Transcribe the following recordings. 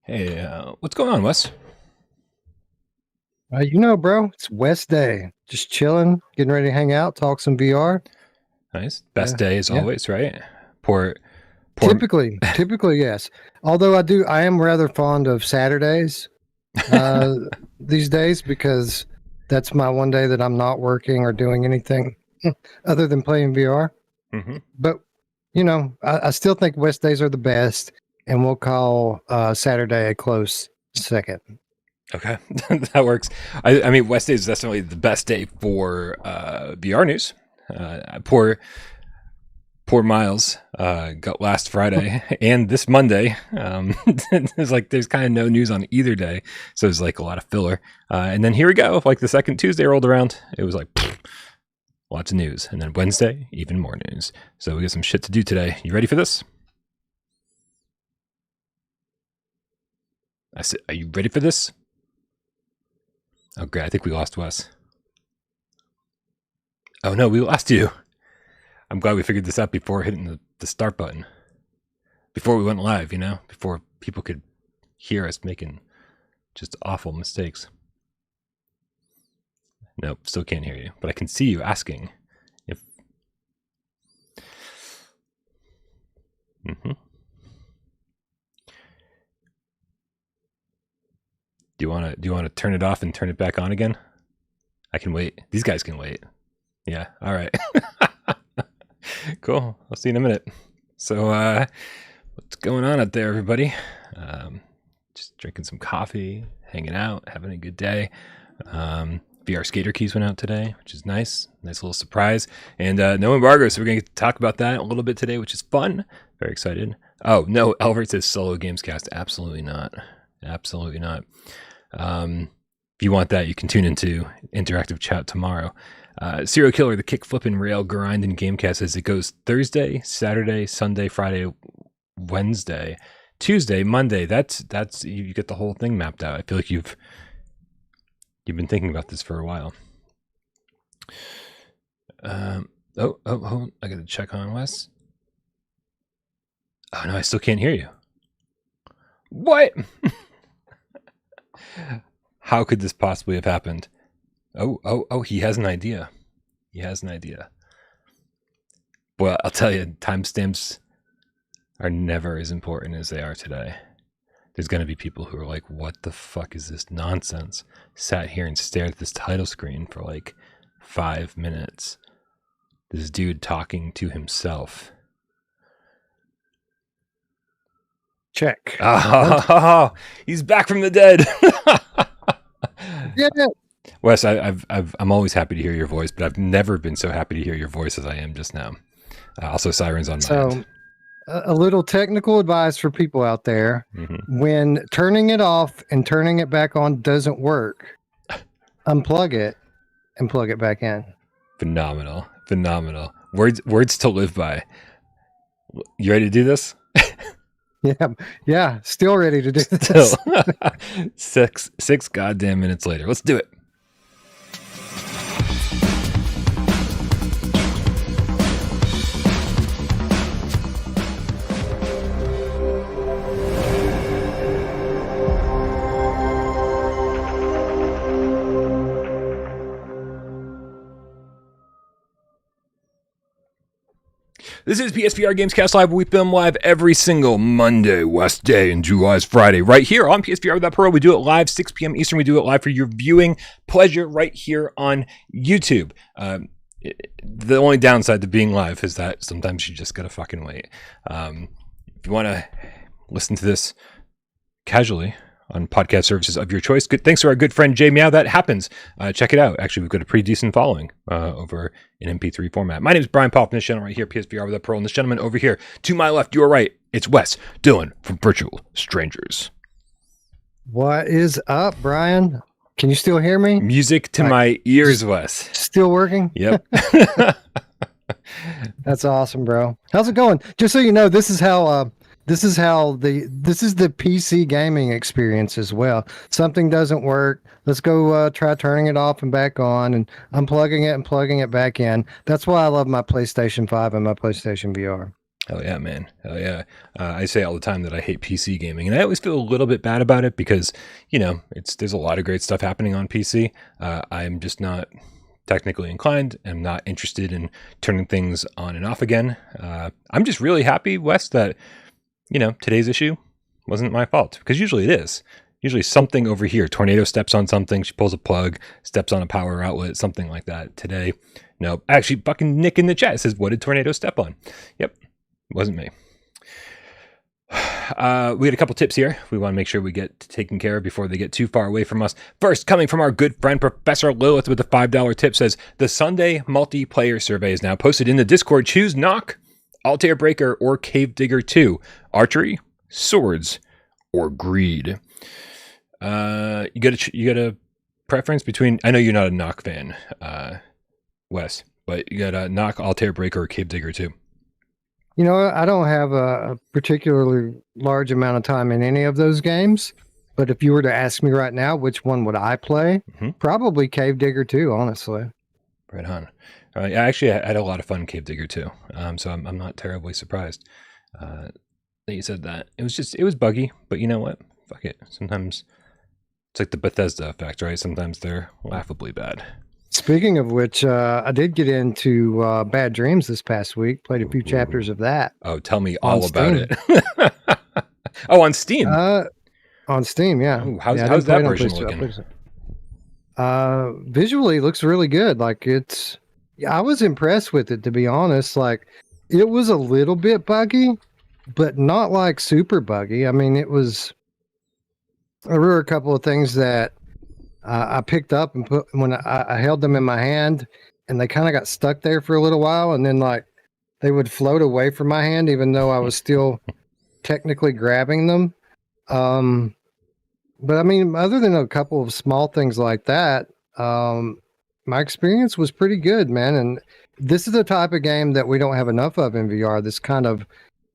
Hey, what's going on, Wes? Bro, it's West Day. Just chilling, getting ready to hang out, talk some VR. Nice. Best Yeah, day as yeah. always, right? Poor, poor. Typically, yes. Although I am rather fond of Saturdays uh, these days because that's my one day that I'm not working or doing anything other than playing VR. hmm But I still think West days are the best, and we'll call Saturday a close second. Okay, that works. I mean, West Day is definitely the best day for VR news. Poor Miles got last Friday and this Monday. There's kind of no news on either day, so it's like a lot of filler. And then here we go. Like the second Tuesday rolled around, it was like lots of news, and then Wednesday even more news. So we got some shit to do today. You ready for this? I said, are you ready for this? Oh, great. I think we lost Wes. Oh, no, we lost you. I'm glad we figured this out before hitting the start button. Before we went live, before people could hear us making just awful mistakes. Nope, still can't hear you. But I can see you asking if. Mm-hmm. Do you want to turn it off and turn it back on again? I can wait. These guys can wait. Yeah. All right. Cool. I'll see you in a minute. So, what's going on out there, everybody? Just drinking some coffee, hanging out, having a good day. VR skater keys went out today, which is nice. Nice little surprise. And no embargo, so we're going to talk about that a little bit today, which is fun. Very excited. Oh, no, Elbert says solo GamesCast. Absolutely not. Absolutely not. If you want that, you can tune into interactive chat tomorrow. Serial Killer, the kick flipping rail grind in Gamecast says it goes Thursday, Saturday, Sunday, Friday, Wednesday, Tuesday, Monday. That's you get the whole thing mapped out. I feel like you've been thinking about this for a while. Hold on. I gotta check on Wes. Oh no, I still can't hear you. What? How could this possibly have happened? Oh, he has an idea. He has an idea. Well, I'll tell you, timestamps are never as important as they are today. There's going to be people who are like, what the fuck is this nonsense? Sat here and stared at this title screen for like 5 minutes. This dude talking to himself. Check. Oh, he's back from the dead. Yeah. Wes, I'm always happy to hear your voice, but I've never been so happy to hear your voice as I am just now. Also, sirens on my end. A little technical advice for people out there. Mm-hmm. When turning it off and turning it back on doesn't work, unplug it and plug it back in. Phenomenal. Words to live by. You ready to do this? Yeah. Still ready to do this. Six goddamn minutes later. Let's do it. This is PSVR GamesCast Live. We film live every single Monday, West Day, and July's Friday, right here on PSVR with Parole. We do it live, 6 p.m. Eastern. We do it live for your viewing pleasure right here on YouTube. The only downside to being live is that sometimes you just gotta fucking wait. If you want to listen to this casually on podcast services of your choice, good thanks to our good friend Jay Meow. That happens. Check it out. Actually, we've got a pretty decent following over in MP3 format. My name is Brian Poff, and this channel right here, PSVR with a Pearl, and this gentleman over here, to my left, your right, it's Wes Dillon from Virtual Strangers. What is up, Brian? Can you still hear me? Music to my ears, Wes. Still working? Yep. That's awesome, bro. How's it going? Just so you know, this is the PC gaming experience as well. Something doesn't work. Let's go try turning it off and back on and unplugging it and plugging it back in. That's why I love my PlayStation 5 and my PlayStation VR. Hell yeah, man. Hell yeah. I say all the time that I hate PC gaming, and I always feel a little bit bad about it because, there's a lot of great stuff happening on PC. I'm just not technically inclined. I'm not interested in turning things on and off again. I'm just really happy, Wes, that, today's issue wasn't my fault, because usually it is. Usually something over here, Tornado steps on something, she pulls a plug, steps on a power outlet, something like that. Today, no. Actually, fucking Nick in the chat says, what did Tornado step on? Yep, it wasn't me. We had a couple tips here we want to make sure we get taken care of before they get too far away from us. First, coming from our good friend Professor Lilith with the $5 tip, says, the Sunday multiplayer survey is now posted in the Discord. Choose Knock, Altair Breaker, or Cave Digger 2. Archery, swords, or greed. You got a preference between? I know you're not a Knock fan, Wes, but you got a Knock, Altair Breaker, or Cave Digger 2. I don't have a particularly large amount of time in any of those games, but if you were to ask me right now, which one would I play? Mm-hmm. Probably Cave Digger 2, honestly. Right on. I had a lot of fun Cave Digger 2, so I'm not terribly surprised that you said that. It was buggy, but you know what? Fuck it. Sometimes it's like the Bethesda effect, right? Sometimes they're laughably bad. Speaking of which, I did get into Bad Dreams this past week. Played a few chapters of that. Oh, tell me all about it. Oh, on Steam? On Steam, yeah. Ooh, how's that version looking? Visually, it looks really good. I was impressed with it, to be honest. Like, it was a little bit buggy, but not like super buggy. I mean, there were a couple of things that I picked up and put when I held them in my hand, and they kind of got stuck there for a little while, and then they would float away from my hand, even though I was still technically grabbing them. But I mean, other than a couple of small things like that, my experience was pretty good, man. And this is the type of game that we don't have enough of in VR. This kind of,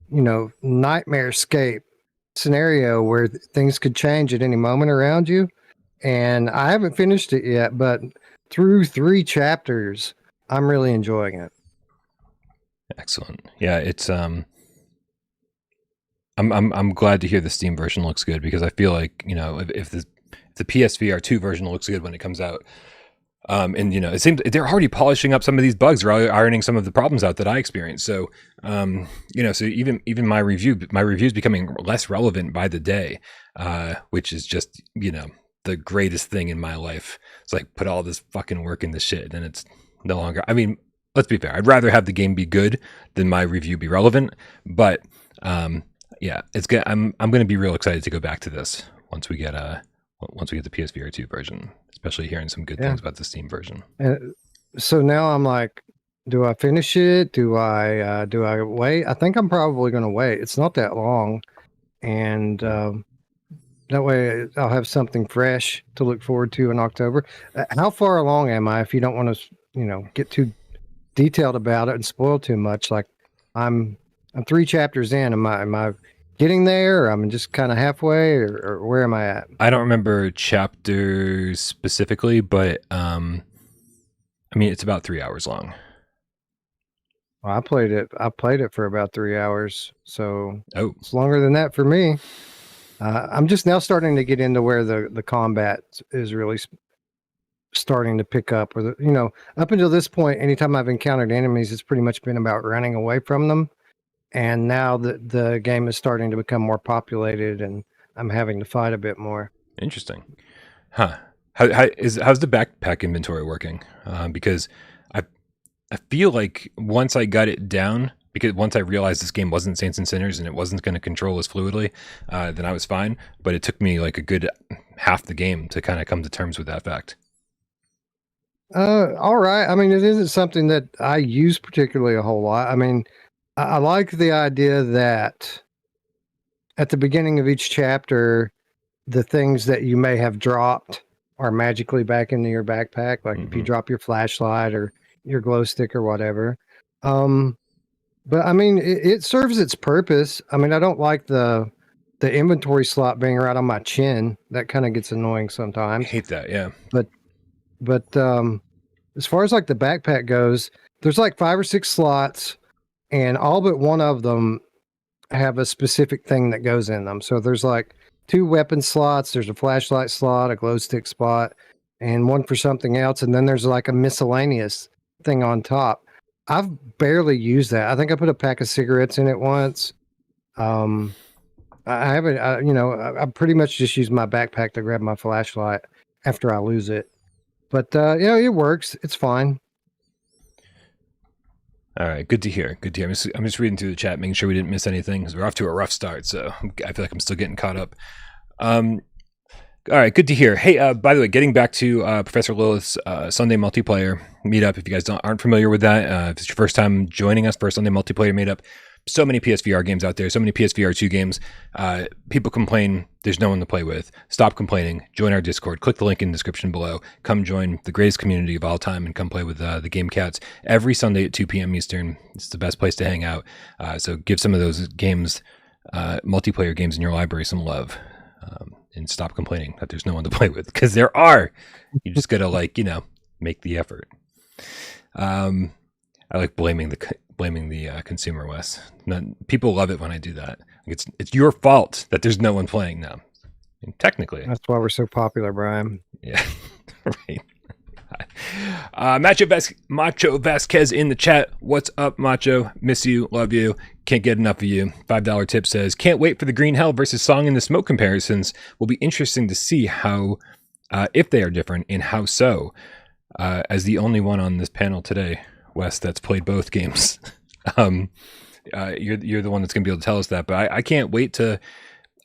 nightmarescape scenario where things could change at any moment around you. And I haven't finished it yet, but through 3 chapters, I'm really enjoying it. Excellent. Yeah, it's I'm glad to hear the Steam version looks good, because I feel like, if the PSVR2 version looks good when it comes out, and it seems they're already polishing up some of these bugs, or ironing some of the problems out that I experienced. So, so even my review is becoming less relevant by the day, which is just, the greatest thing in my life. It's like, put all this fucking work in this shit, and it's no longer. I mean, let's be fair. I'd rather have the game be good than my review be relevant. But yeah, it's good. I'm going to be real excited to go back to this once we get the PSVR2 version, especially hearing some good things about the Steam version. And so now I'm like, do I finish it? Do I wait? I think I'm probably going to wait. It's not that long, and that way I'll have something fresh to look forward to in October. How far along am I? If you don't want to, get too detailed about it and spoil too much, like I'm 3 chapters in. Am I getting there, or I'm just kind of halfway, or where am I at? I don't remember chapters specifically, but I mean, it's about 3 hours long. Well, I played it for about 3 hours, so it's longer than that for me. I'm just now starting to get into where the combat is really starting to pick up. Or up until this point, anytime I've encountered enemies, it's pretty much been about running away from them. And now the game is starting to become more populated, and I'm having to fight a bit more. Interesting, huh? How's the backpack inventory working? Because I feel like once I got it down, because once I realized this game wasn't Saints and Sinners and it wasn't going to control as fluidly, then I was fine. But it took me like a good half the game to kind of come to terms with that fact. All right. I mean, it isn't something that I use particularly a whole lot. I mean, I like the idea that at the beginning of each chapter, the things that you may have dropped are magically back into your backpack. Like if you drop your flashlight or your glow stick or whatever. But I mean, it serves its purpose. I mean, I don't like the inventory slot being right on my chin. That kind of gets annoying sometimes. I hate that, yeah. But as far as like the backpack goes, there's like 5 or 6 slots, and all but one of them have a specific thing that goes in them. So there's like 2 weapon slots, there's a flashlight slot, a glow stick spot, and one for something else, and then there's like a miscellaneous thing on top. I've barely used that. I think I put a pack of cigarettes in it once. I haven't, I pretty much just use my backpack to grab my flashlight after I lose it. But it works. It's fine. All right, good to hear. Good to hear. I'm just reading through the chat, making sure we didn't miss anything because we're off to a rough start. So I feel like I'm still getting caught up. All right, good to hear. Hey, by the way, getting back to Professor Lilith's Sunday multiplayer meetup. If you guys aren't familiar with that, if it's your first time joining us for a Sunday multiplayer meetup, so many PSVR games out there, so many PSVR2 games. People complain there's no one to play with. Stop complaining. Join our Discord. Click the link in the description below. Come join the greatest community of all time and come play with the Gamecats every Sunday at 2 p.m. Eastern. It's the best place to hang out. So give some of those games, multiplayer games in your library, some love. And stop complaining that there's no one to play with, because there are. You just gotta make the effort. I like blaming the consumer, Wes. People love it when I do that. It's your fault that there's no one playing now. I mean, technically, that's why we're so popular, Brian. Yeah, right. Macho Vasquez in the chat. What's up, Macho? Miss you, love you, can't get enough of you. $5 tip says, can't wait for the Green Hell versus Song in the Smoke comparisons. Will be interesting to see how, if they are different, and how so. As the only one on this panel today, Wes, that's played both games. You're the one that's gonna be able to tell us that, but I can't wait to.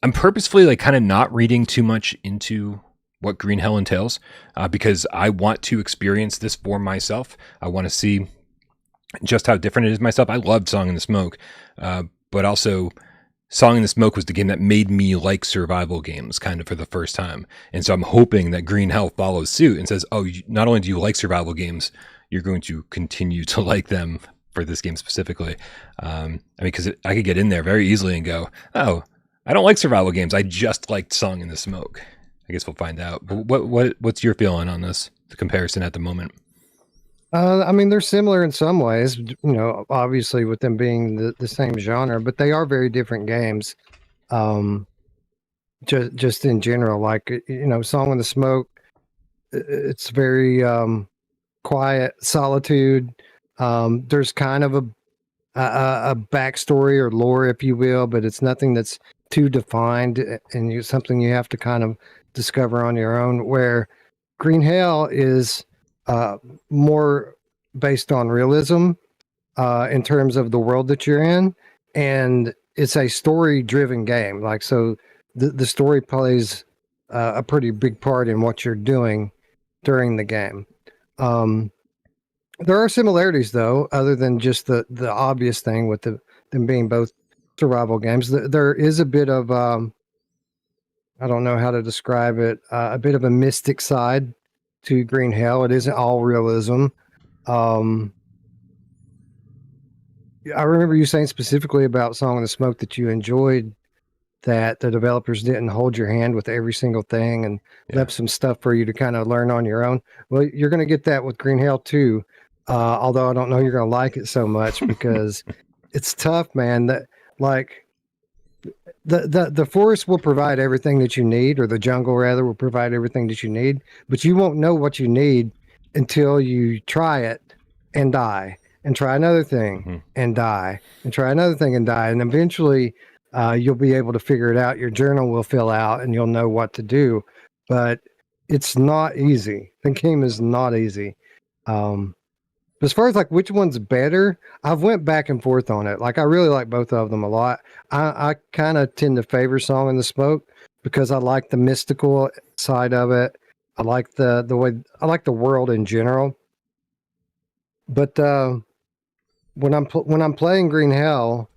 I'm purposefully kind of not reading too much into what Green Hell entails, because I want to experience this for myself. I want to see just how different it is myself. I loved Song in the Smoke, but also Song in the Smoke was the game that made me like survival games kind of for the first time. And so I'm hoping that Green Hell follows suit and says, oh, not only do you like survival games, you're going to continue to like them for this game specifically. Because I could get in there very easily and go, oh, I don't like survival games. I just liked Song in the Smoke. I guess we'll find out. But what's your feeling on this, the comparison at the moment? They're similar in some ways, obviously with them being the same genre, but they are very different games. Just in general, Song in the Smoke, it's very quiet, solitude. There's kind of a backstory or lore, if you will, but it's nothing that's too defined, and something you have to kind of discover on your own, where Green Hell is more based on realism in terms of the world that you're in, and it's a story-driven game. So the story plays a pretty big part in what you're doing during the game. There are similarities, though, other than just the obvious thing with them being both survival games. There is a bit of I don't know how to describe it, a bit of a mystic side to Green Hell. It isn't all realism. I remember you saying specifically about Song in the Smoke that you enjoyed that the developers didn't hold your hand with every single thing and left some stuff for you to kind of learn on your own. Well, you're going to get that with Green Hell too, although I don't know you're going to like it so much because it's tough, man. The forest will provide everything that you need, or the jungle rather will provide everything that you need, but you won't know what you need until you try it and die, and try another thing and die, and try another thing and die, and eventually you'll be able to figure it out. Your journal will fill out and you'll know what to do, but it's not easy. The game is not easy. As far as which one's better, I've went back and forth on it. I really like both of them a lot. I kind of tend to favor Song in the Smoke because I like the mystical side of it. I like the way I like the world in general. But when I'm playing Green Hell,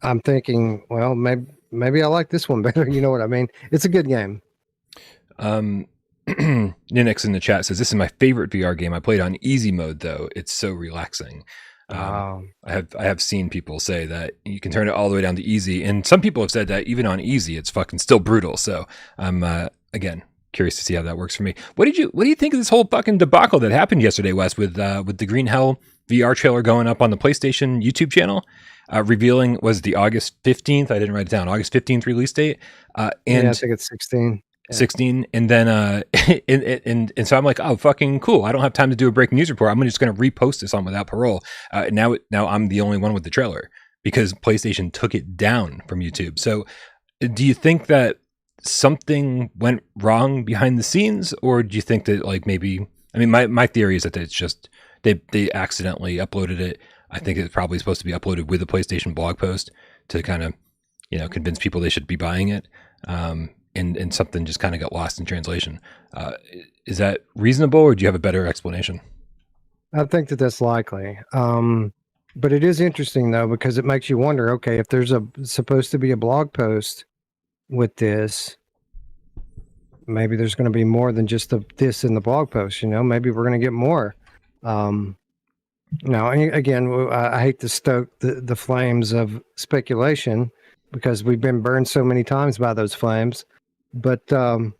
I'm thinking, well, maybe I like this one better. You know what I mean? It's a good game. Ninix in the chat says, this is my favorite VR game. I played on easy mode though. It's so relaxing. I have seen people say that you can turn it all the way down to easy, and some people have said that even on easy it's fucking still brutal. So I'm again curious to see how that works for me. What do you think of this whole fucking debacle that happened yesterday, Wes, with the Green Hell VR trailer going up on the PlayStation YouTube channel, revealing was the August 15th. I didn't write it down. August 15th release date. Yeah, I think it's 16. Yeah. 16, and then and so I'm like, oh, fucking cool. I don't have time to do a breaking news report. I'm just going to repost this on Without Parole. Now I'm the only one with the trailer because PlayStation took it down from YouTube. So do you think that something went wrong behind the scenes, or do you think that like maybe, I mean, my theory is that it's just they accidentally uploaded it. I think it's probably supposed to be uploaded with a PlayStation blog post to kind of, convince people they should be buying it. And something just kind of got lost in translation. Is that reasonable, or do you have a better explanation? I think that that's likely. But it is interesting though, because it makes you wonder, okay, if there's supposed to be a blog post with this, maybe there's going to be more than just this in the blog post, maybe we're going to get more. Now, again, I hate to stoke the flames of speculation because we've been burned so many times by those flames. But no,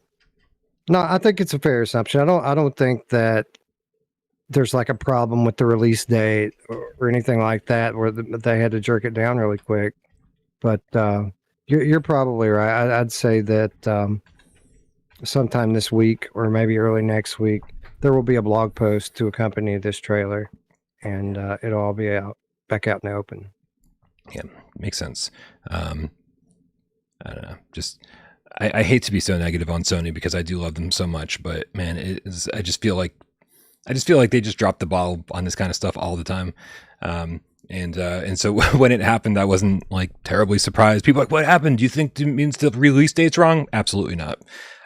I think it's a fair assumption. I don't think that there's like a problem with the release date or anything like that where they had to jerk it down really quick. But you're probably right. I'd say that sometime this week or maybe early next week, there will be a blog post to accompany this trailer, and it'll all be back out in the open. Yeah, makes sense. I don't know. I hate to be so negative on Sony because I do love them so much, but man, I just feel like they just drop the ball on this kind of stuff all the time. And so when it happened, I wasn't like terribly surprised. People are like, what happened? Do you think it means the release date's wrong? Absolutely not.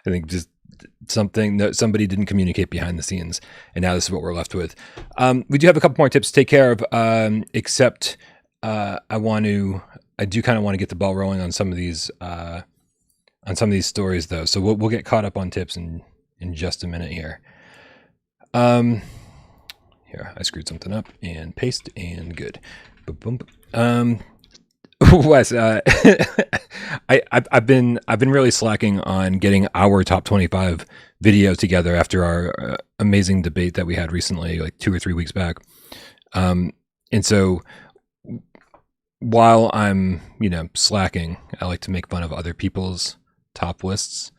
I think just something that somebody didn't communicate behind the scenes, and now this is what we're left with. We do have a couple more tips to take care of, except I do kind of want to get the ball rolling on some of these stories though. So we'll get caught up on tips in just a minute here. Here, I screwed something up and paste and good. Boom, boom. Wes, I've been really slacking on getting our top 25 video together after our amazing debate that we had recently, like 2 or 3 weeks back. And so while I'm, slacking, I like to make fun of other people's top lists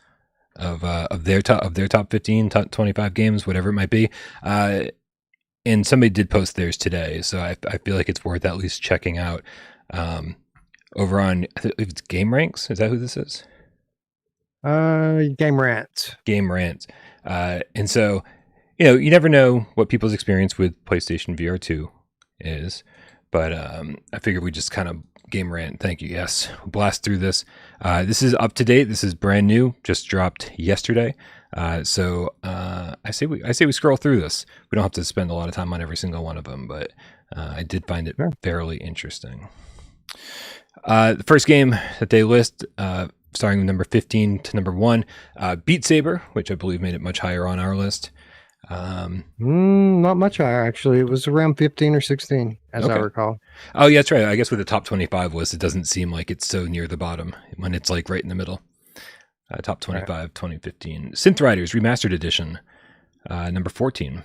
of their top 15, top 25 games, whatever it might be. And somebody did post theirs today, so I feel like it's worth at least checking out. Over on, I think it's Gameranks. Is that who this is? Gamerant. Gamerant. And so, you never know what people's experience with PlayStation VR2 is, but I figured we just kind of Gamerant. Thank you. Yes, blast through this. This is up to date. This is brand new. Just dropped yesterday. So I say we scroll through this. We don't have to spend a lot of time on every single one of them, but I did find it fairly interesting. The first game that they list, starting with number 15 to number 1, Beat Saber, which I believe made it much higher on our list. Not much higher, actually. It was around 15 or 16, as I recall. Oh, yeah, that's right. I guess with the top 25 list, it doesn't seem like it's so near the bottom when it's like right in the middle. Top 25, 2015. Synth Riders Remastered Edition, number 14.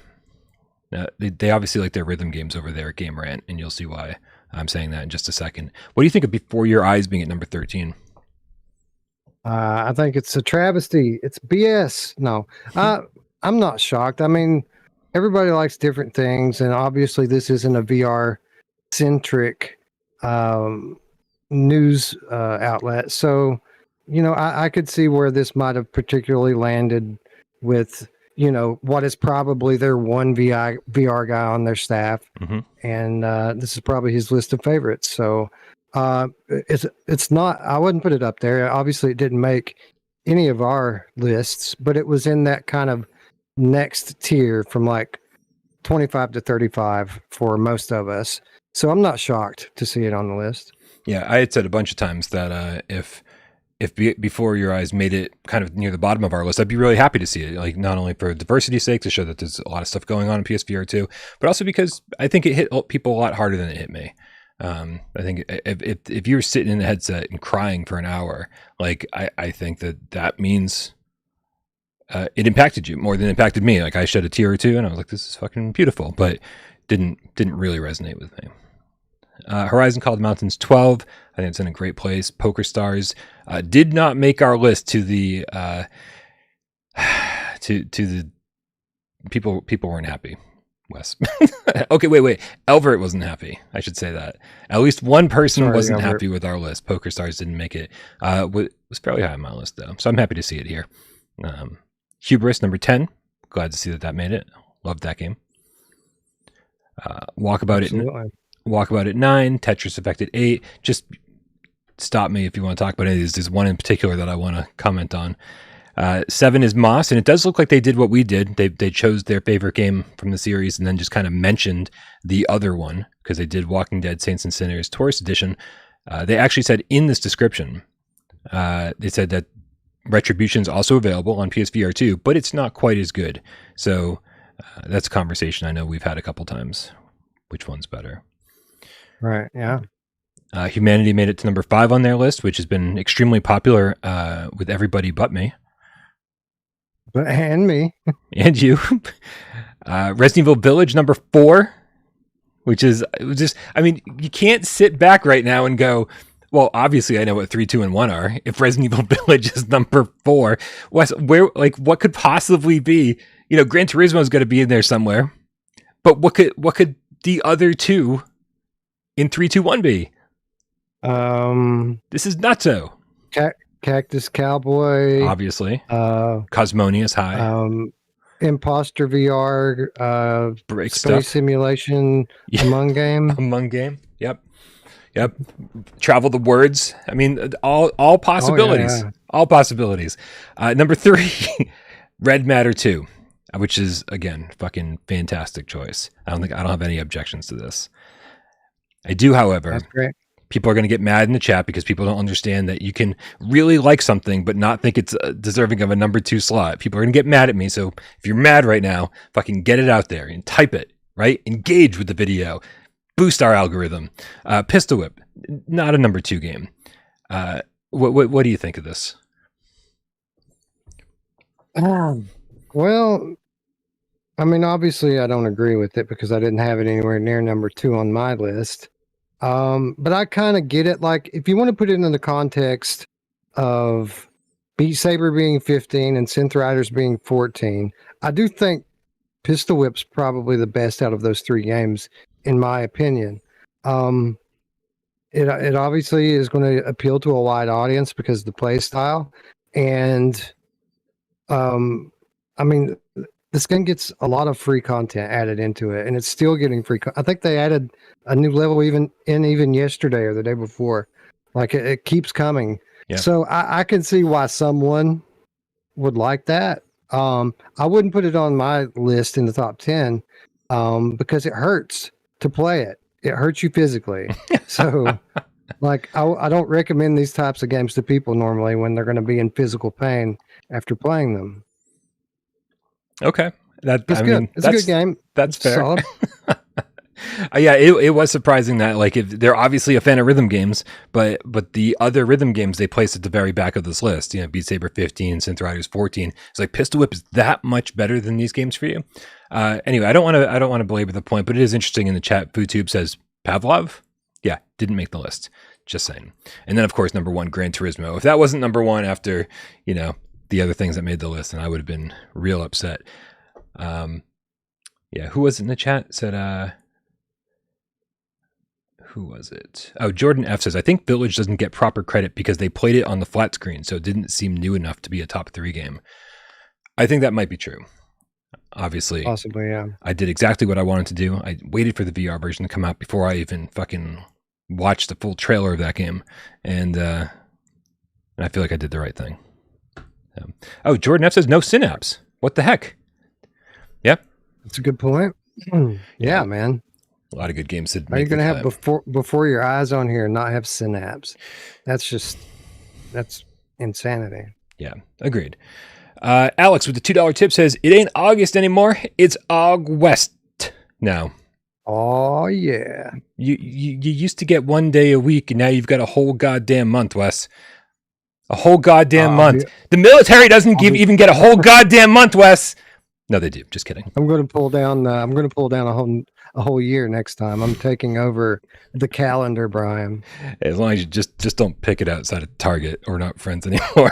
They obviously like their rhythm games over there at Gamerant, and you'll see why I'm saying that in just a second. What do you think of Before Your Eyes being at number 13? I think it's a travesty. It's BS. No, I'm not shocked. I mean, everybody likes different things, and obviously this isn't a VR-centric news outlet. So, I could see where this might have particularly landed with, what is probably their one VR guy on their staff. Mm-hmm. And this is probably his list of favorites. So it's not, I wouldn't put it up there. Obviously it didn't make any of our lists, but it was in that kind of next tier from like 25 to 35 for most of us. So I'm not shocked to see it on the list. Yeah, I had said a bunch of times that if Before Your Eyes made it kind of near the bottom of our list, I'd be really happy to see it. Like, not only for diversity's sake, to show that there's a lot of stuff going on in PSVR2, but also because I think it hit people a lot harder than it hit me. I think if you're sitting in the headset and crying for an hour, like I think that means it impacted you more than it impacted me. Like, I shed a tear or two, and I was like, "This is fucking beautiful." But didn't really resonate with me. Horizon Call of the Mountains 12. I think it's in a great place. Poker Stars did not make our list to the to the people weren't happy. Wes. Okay, wait. Elvert wasn't happy. I should say that. At least one person wasn't happy with our list. Poker Stars didn't make it. Was fairly high on my list though, so I'm happy to see it here. Hubris number 10. Glad to see that made it. Loved that game. Walkabout at 9. Tetris Effect at 8. Just stop me if you want to talk about any of these. There's one in particular that I want to comment on. 7 is Moss, and it does look like they did what we did. They chose their favorite game from the series and then just kind of mentioned the other one, because they did Walking Dead Saints and Sinners Tourist Edition. They actually said in this description, they said that Retribution is also available on PSVR2, but it's not quite as good. So that's a conversation I know we've had a couple times. Which one's better? Right, yeah. Humanity made it to number 5 on their list, which has been extremely popular with everybody but me. And me. And you. Resident Evil Village, number 4, which is just, I mean, you can't sit back right now and go, well, obviously I know what 3, 2, and 1 are. If Resident Evil Village is number 4, what could possibly be? You know, Gran Turismo is going to be in there somewhere. But what could the other 2 in 3, 2, 1 be? This is nutso. Cactus Cowboy, obviously. Cosmonius High. Imposter VR. Break Space stuff. Simulation. Yeah. Among Game. Yep. Travel the Words. I mean, all possibilities. Oh, yeah. All possibilities. Number 3, Red Matter 2, which is again fucking fantastic choice. I don't have any objections to this. I do, however. That's great. People are going to get mad in the chat because people don't understand that you can really like something but not think it's deserving of a number 2 slot. People are going to get mad at me. So if you're mad right now, fucking get it out there and type it, right? Engage with the video. Boost our algorithm. Pistol Whip, not a number 2 game. What do you think of this? Well, I mean, obviously I don't agree with it because I didn't have it anywhere near number 2 on my list. But I kind of get it. Like, if you want to put it in the context of Beat Saber being 15 and Synth Riders being 14, I do think Pistol Whip's probably the best out of those 3 games, in my opinion. It obviously is going to appeal to a wide audience because of the play style. And, I mean, this game gets a lot of free content added into it, and it's still getting free. I think they added a new level even yesterday or the day before. Like it keeps coming. Yeah. So I can see why someone would like that. I wouldn't put it on my list in the top 10 because it hurts to play it. It hurts you physically. So like I don't recommend these types of games to people normally when they're going to be in physical pain after playing them. Okay. It's good. It's a good game. That's fair. Solid. Yeah, it was surprising that, like, if they're obviously a fan of rhythm games, but the other rhythm games they placed at the very back of this list, you know, Beat Saber 15, Synth Riders 14. It's like Pistol Whip is that much better than these games for you. Anyway, I don't want to belabor the point, but it is interesting. In the chat, FoodTube says Pavlov. Yeah, didn't make the list. Just saying. And then of course number 1, Gran Turismo. If that wasn't number 1 after, you know, the other things that made the list, and I would have been real upset. Yeah, who was it in the chat? Said, who was it? Oh, Jordan F says, I think Village doesn't get proper credit because they played it on the flat screen, so it didn't seem new enough to be a top 3 game. I think that might be true. Obviously. Possibly, yeah. I did exactly what I wanted to do. I waited for the VR version to come out before I even fucking watched the full trailer of that game. And I feel like I did the right thing. Oh, Jordan F says no Synapse. What the heck? Yep. That's a good point. Yeah, man. A lot of good games. Are you going to have before your eyes on here and not have Synapse? That's insanity. Yeah, agreed. Alex with the $2 tip says, it ain't August anymore. It's AugWest now. Oh, yeah. You used to get 1 day a week, and now you've got a whole goddamn month, Wes. A whole goddamn month. The military doesn't even get a whole goddamn month, Wes. No, they do. Just kidding. I'm going to pull down. I'm going to pull down a whole year next time. I'm taking over the calendar, Brian. As long as you just don't pick it outside of Target, or not friends anymore.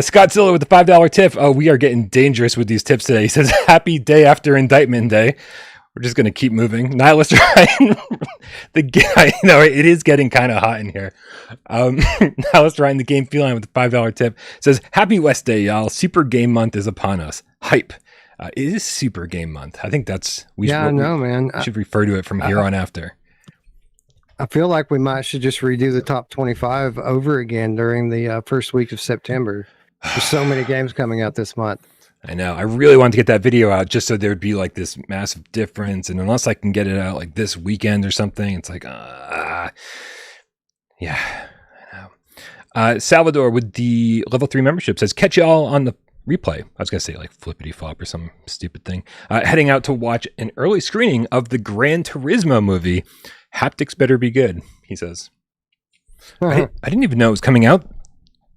Scott Zilla with the $5 tip. Oh, we are getting dangerous with these tips today. He says, "Happy day after indictment day." We're just going to keep moving. Nihilist Ryan, the guy, it is getting kind of hot in here. Nihilist Ryan, the game feline with the $5 tip, says, "Happy West Day, y'all. Super Game Month is upon us. Hype." It is Super Game Month. I think that's I know, man. We should refer to it from here on after. I feel like we should just redo the top 25 over again during the first week of September. There's so many games coming out this month. I know. I really wanted to get that video out just so there'd be like this massive difference. And unless I can get it out like this weekend or something, it's like, yeah, I know. Salvador with the level 3 membership says, "Catch y'all on the replay." I was going to say like flippity flop or some stupid thing. Heading out to watch an early screening of the Gran Turismo movie. Haptics better be good, he says. I didn't even know it was coming out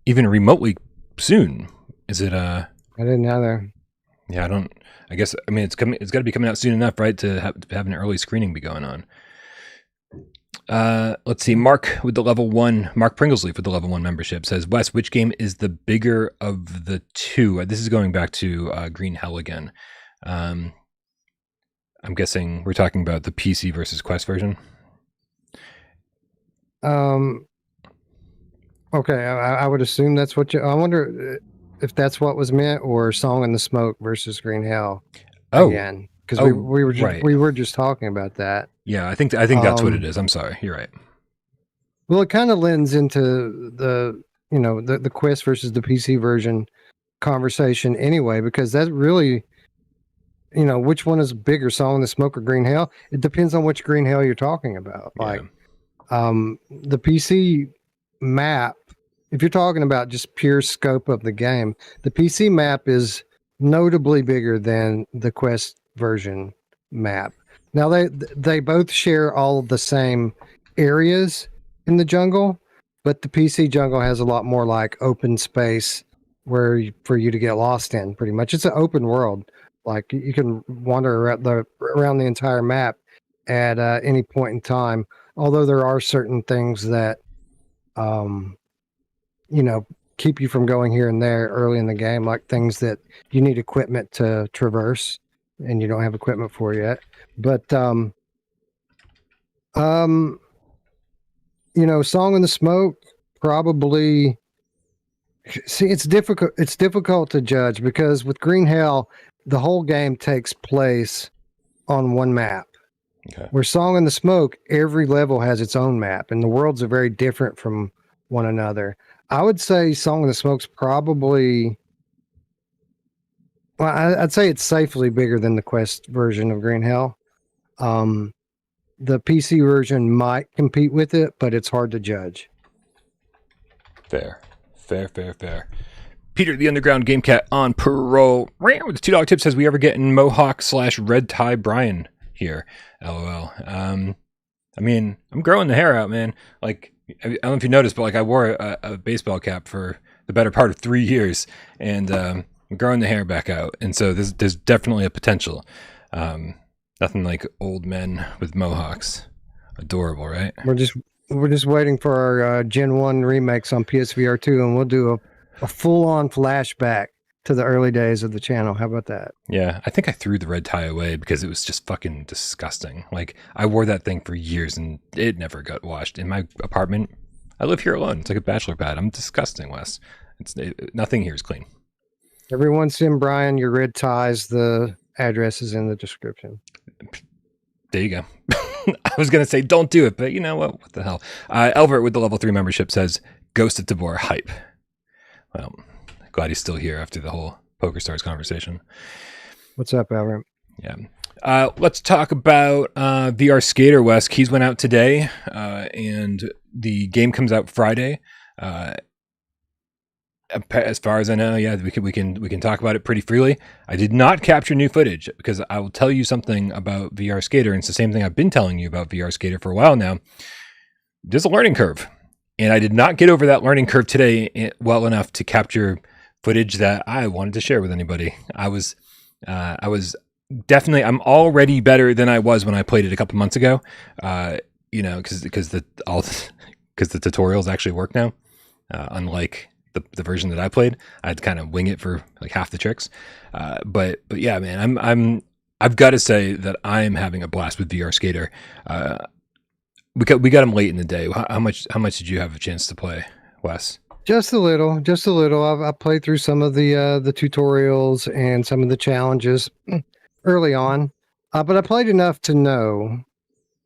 even remotely soon. Is it I didn't either. Yeah, I guess it's got to be coming out soon enough, right, to have an early screening be going on. Let's see. Mark with the level 1, Mark Pringlesleaf with the level 1 membership says, "Wes, which game is the bigger of the two?" This is going back to Green Hell again. I'm guessing we're talking about the PC versus Quest version. Okay, I would assume that's what I wonder if that's what was meant, or Song in the Smoke versus Green Hell. Again, because we were just talking about that. Yeah, I think that's what it is. I'm sorry, you're right. Well, it kind of lends into the Quest versus the PC version conversation anyway, because that really, which one is bigger, Song in the Smoke or Green Hell? It depends on which Green Hell you're talking about. Yeah. Like, the PC map, if you're talking about just pure scope of the game, the PC map is notably bigger than the Quest version map. Now they both share all of the same areas in the jungle, but the PC jungle has a lot more like open space for you to get lost in. Pretty much, it's an open world. Like you can wander around the entire map at any point in time. Although there are certain things that, keep you from going here and there early in the game, like things that you need equipment to traverse and you don't have equipment for yet. But, Song in the Smoke, probably, see, it's difficult to judge because with Green Hell, the whole game takes place on one map. Okay. Where Song in the Smoke, every level has its own map, and the worlds are very different from one another. I would say Song in the Smoke's probably, well, I'd say it's safely bigger than the Quest version of Green Hell. The PC version might compete with it, but it's hard to judge. Fair. Peter, the Underground Gamecat on Parole with the $2 tip says, "We ever getting Mohawk/red tie Brian here? LOL." I'm growing the hair out, man. Like, I don't know if you noticed, but like I wore a baseball cap for the better part of 3 years, and I'm growing the hair back out. And so there's definitely a potential. Nothing like old men with mohawks. Adorable, right? We're just waiting for our Gen 1 remakes on PSVR2, and we'll do a full-on flashback to the early days of the channel. How about that? Yeah, I think I threw the red tie away because it was just fucking disgusting. Like, I wore that thing for years and it never got washed. In my apartment, I live here alone. It's like a bachelor pad. I'm disgusting, Wes. Nothing here is clean. Everyone send Brian your red ties. The address is in the description. There you go. I was going to say don't do it, but you know what? What the hell? Elvert with the level 3 membership says, "Ghost of Tabor hype." Well, glad he's still here after the whole Poker Stars conversation. What's up, Albert? Yeah. Let's talk about VR Skater, Wes. Keys went out today, and the game comes out Friday. As far as I know, yeah, we can talk about it pretty freely. I did not capture new footage because I will tell you something about VR Skater, and it's the same thing I've been telling you about VR Skater for a while now. There's a learning curve, and I did not get over that learning curve today well enough to capture footage that I wanted to share with anybody. I was definitely, I'm already better than I was when I played it a couple months ago. You know, because the tutorials actually work now, unlike the version that I played. I'd kind of wing it for like half the tricks. But yeah, man, I've got to say that I am having a blast with VR Skater. We got him late in the day. How much did you have a chance to play, Wes? Just a little, just a little. I played through some of the tutorials and some of the challenges early on, but I played enough to know.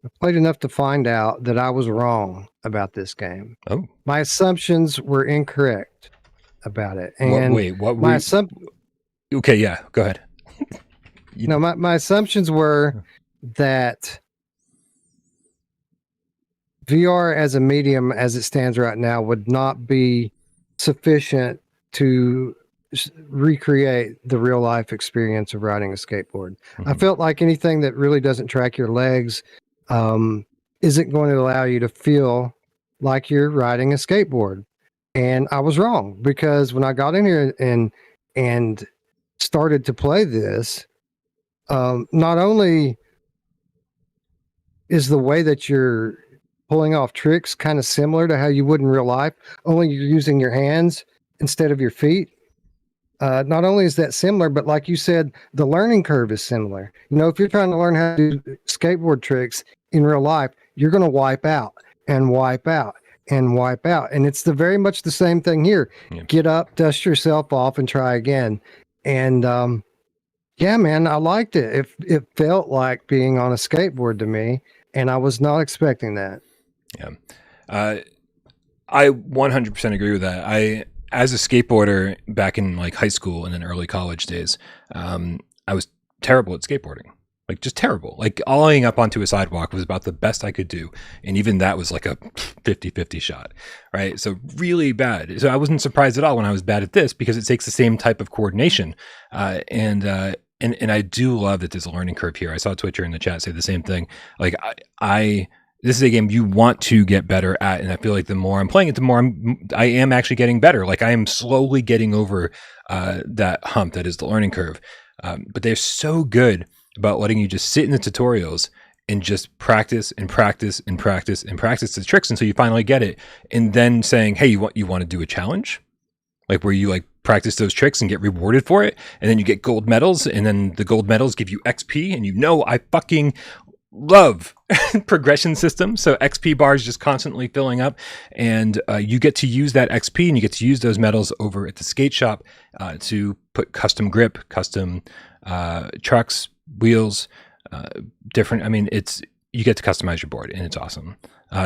I played enough to find out that I was wrong about this game. Oh, My assumptions were incorrect about it, and what my were? Okay, yeah, go ahead. no, my assumptions were that VR as a medium, as it stands right now, would not be sufficient to recreate the real life experience of riding a skateboard. I felt like anything that really doesn't track your legs isn't going to allow you to feel like you're riding a skateboard. And I was wrong, because when I got in here and started to play this, not only is the way that you're pulling off tricks kind of similar to how you would in real life, only you're using your hands instead of your feet. Not only is that similar, but like you said, the learning curve is similar. You know, if you're trying to learn how to do skateboard tricks in real life, you're going to wipe out and wipe out and wipe out. And it's very much the same thing here. Yeah. Get up, dust yourself off, and try again. And yeah, man, I liked it. It felt like being on a skateboard to me, and I was not expecting that. Yeah. I 100% agree with that. As a skateboarder back in like high school and then early college days, I was terrible at skateboarding, like just terrible. Like ollieing up onto a sidewalk was about the best I could do. And even that was like a 50-50 shot, right? So really bad. So I wasn't surprised at all when I was bad at this, because it takes the same type of coordination. And I do love that there's a learning curve here. I saw Twitcher in the chat say the same thing. Like this is a game you want to get better at, and I feel like the more I'm playing it, the more I am actually getting better. Like I am slowly getting over that hump that is the learning curve. But they're so good about letting you just sit in the tutorials and just practice and practice and practice and practice the tricks until you finally get it, and then saying, "Hey, you want to do a challenge, like where you like practice those tricks and get rewarded for it, and then you get gold medals, and then the gold medals give you XP, and I fucking love progression systems. So XP bars just constantly filling up, and you get to use that XP and you get to use those medals over at the skate shop to put custom grip, custom trucks, wheels, different. I mean, you get to customize your board, and it's awesome.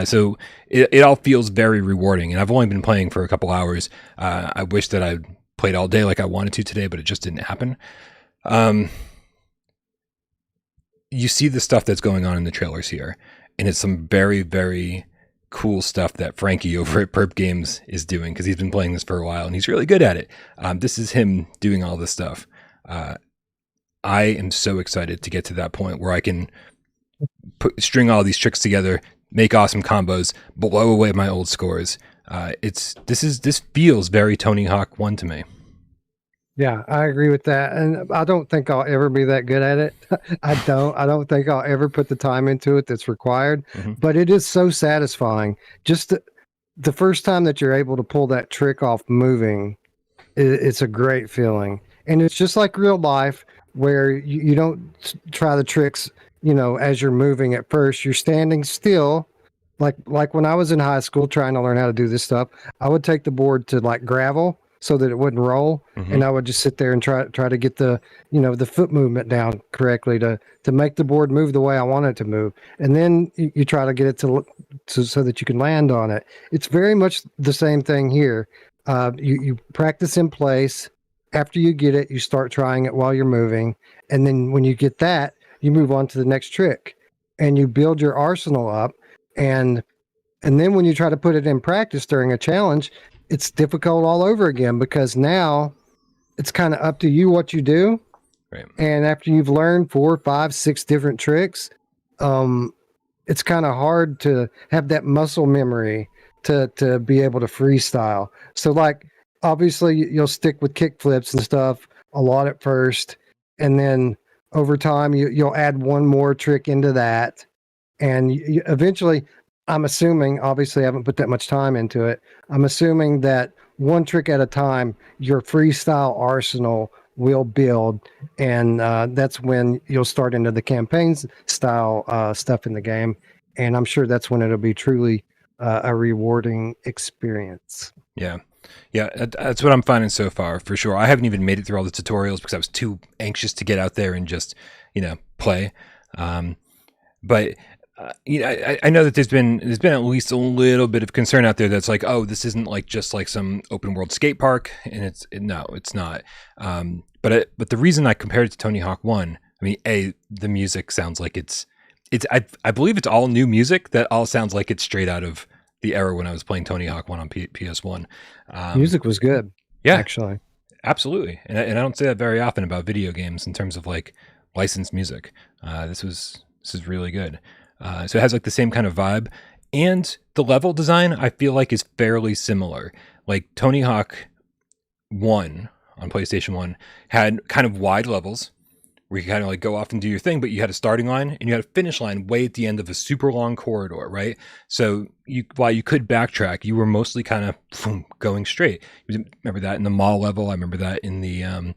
So it all feels very rewarding, and I've only been playing for a couple hours. I wish that I played all day like I wanted to today, but it just didn't happen. You see the stuff that's going on in the trailers here, and it's some very, very cool stuff that Frankie over at Perp Games is doing, because he's been playing this for a while and he's really good at it. This is him doing all this stuff. I am so excited to get to that point where I can string all these tricks together, make awesome combos, blow away my old scores. This feels very Tony Hawk 1 to me. Yeah, I agree with that. And I don't think I'll ever be that good at it. I don't think I'll ever put the time into it that's required, but it is so satisfying. Just the first time that you're able to pull that trick off moving, it's a great feeling. And it's just like real life, where you don't try the tricks, as you're moving at first. You're standing still. Like when I was in high school trying to learn how to do this stuff, I would take the board to like gravel so that it wouldn't roll, and I would just sit there and try to get the the foot movement down correctly to make the board move the way I want it to move, and then you try to get it to so that you can land on it. It's very much the same thing here. You practice in place. After you get it, you start trying it while you're moving, and then when you get that, you move on to the next trick, and you build your arsenal up, and then when you try to put it in practice during a challenge, it's difficult all over again, because now it's kind of up to you what you do. Right. And after you've learned 4, 5, 6 different tricks, it's kind of hard to have that muscle memory to be able to freestyle. So like obviously you'll stick with kick flips and stuff a lot at first, and then over time you'll add one more trick into that, and eventually, I'm assuming, obviously I haven't put that much time into it, I'm assuming that one trick at a time your freestyle arsenal will build, and that's when you'll start into the campaigns style stuff in the game, and I'm sure that's when it'll be truly a rewarding experience. Yeah. Yeah, that's what I'm finding so far, for sure. I haven't even made it through all the tutorials because I was too anxious to get out there and just, play. But I know that there's been at least a little bit of concern out there that's like, oh, this isn't like just like some open world skate park, and no, it's not. But the reason I compared it to Tony Hawk 1, I mean, the music sounds like it's I believe it's all new music that all sounds like it's straight out of the era when I was playing Tony Hawk 1 on PS1. Music was good. Yeah, actually. Absolutely. And I don't say that very often about video games in terms of like licensed music. This is really good. So it has like the same kind of vibe, and the level design I feel like is fairly similar. Like Tony Hawk 1 on PlayStation 1 had kind of wide levels where you kind of like go off and do your thing, but you had a starting line and you had a finish line way at the end of a super long corridor, right? So while you could backtrack, you were mostly kind of going straight. Remember that in the mall level? I remember that in the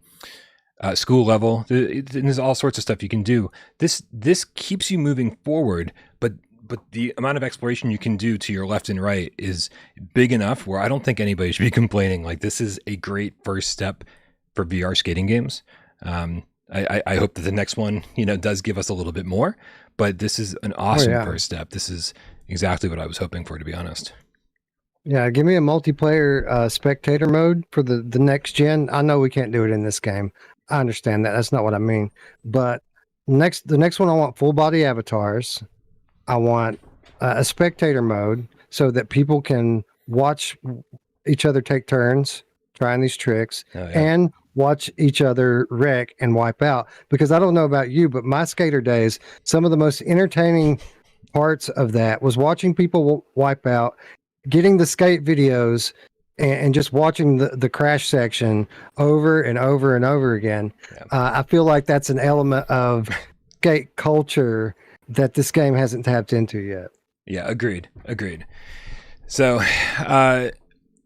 school level. There's all sorts of stuff you can do. This keeps you moving forward, but the amount of exploration you can do to your left and right is big enough where I don't think anybody should be complaining. Like, this is a great first step for VR skating games. I hope that the next one, does give us a little bit more, but this is an awesome first step. This is exactly what I was hoping for, to be honest. Yeah, give me a multiplayer spectator mode for the next gen. I know we can't do it in this game. I understand that. That's not what I mean. But the next one, I want full body avatars. I want a spectator mode so that people can watch each other take turns trying these tricks and watch each other wreck and wipe out. Because I don't know about you, but my skater days, some of the most entertaining parts of that was watching people wipe out, getting the skate videos, and just watching the crash section over and over and over again. Yeah. I feel like that's an element of skate culture that this game hasn't tapped into yet. Yeah, agreed. So,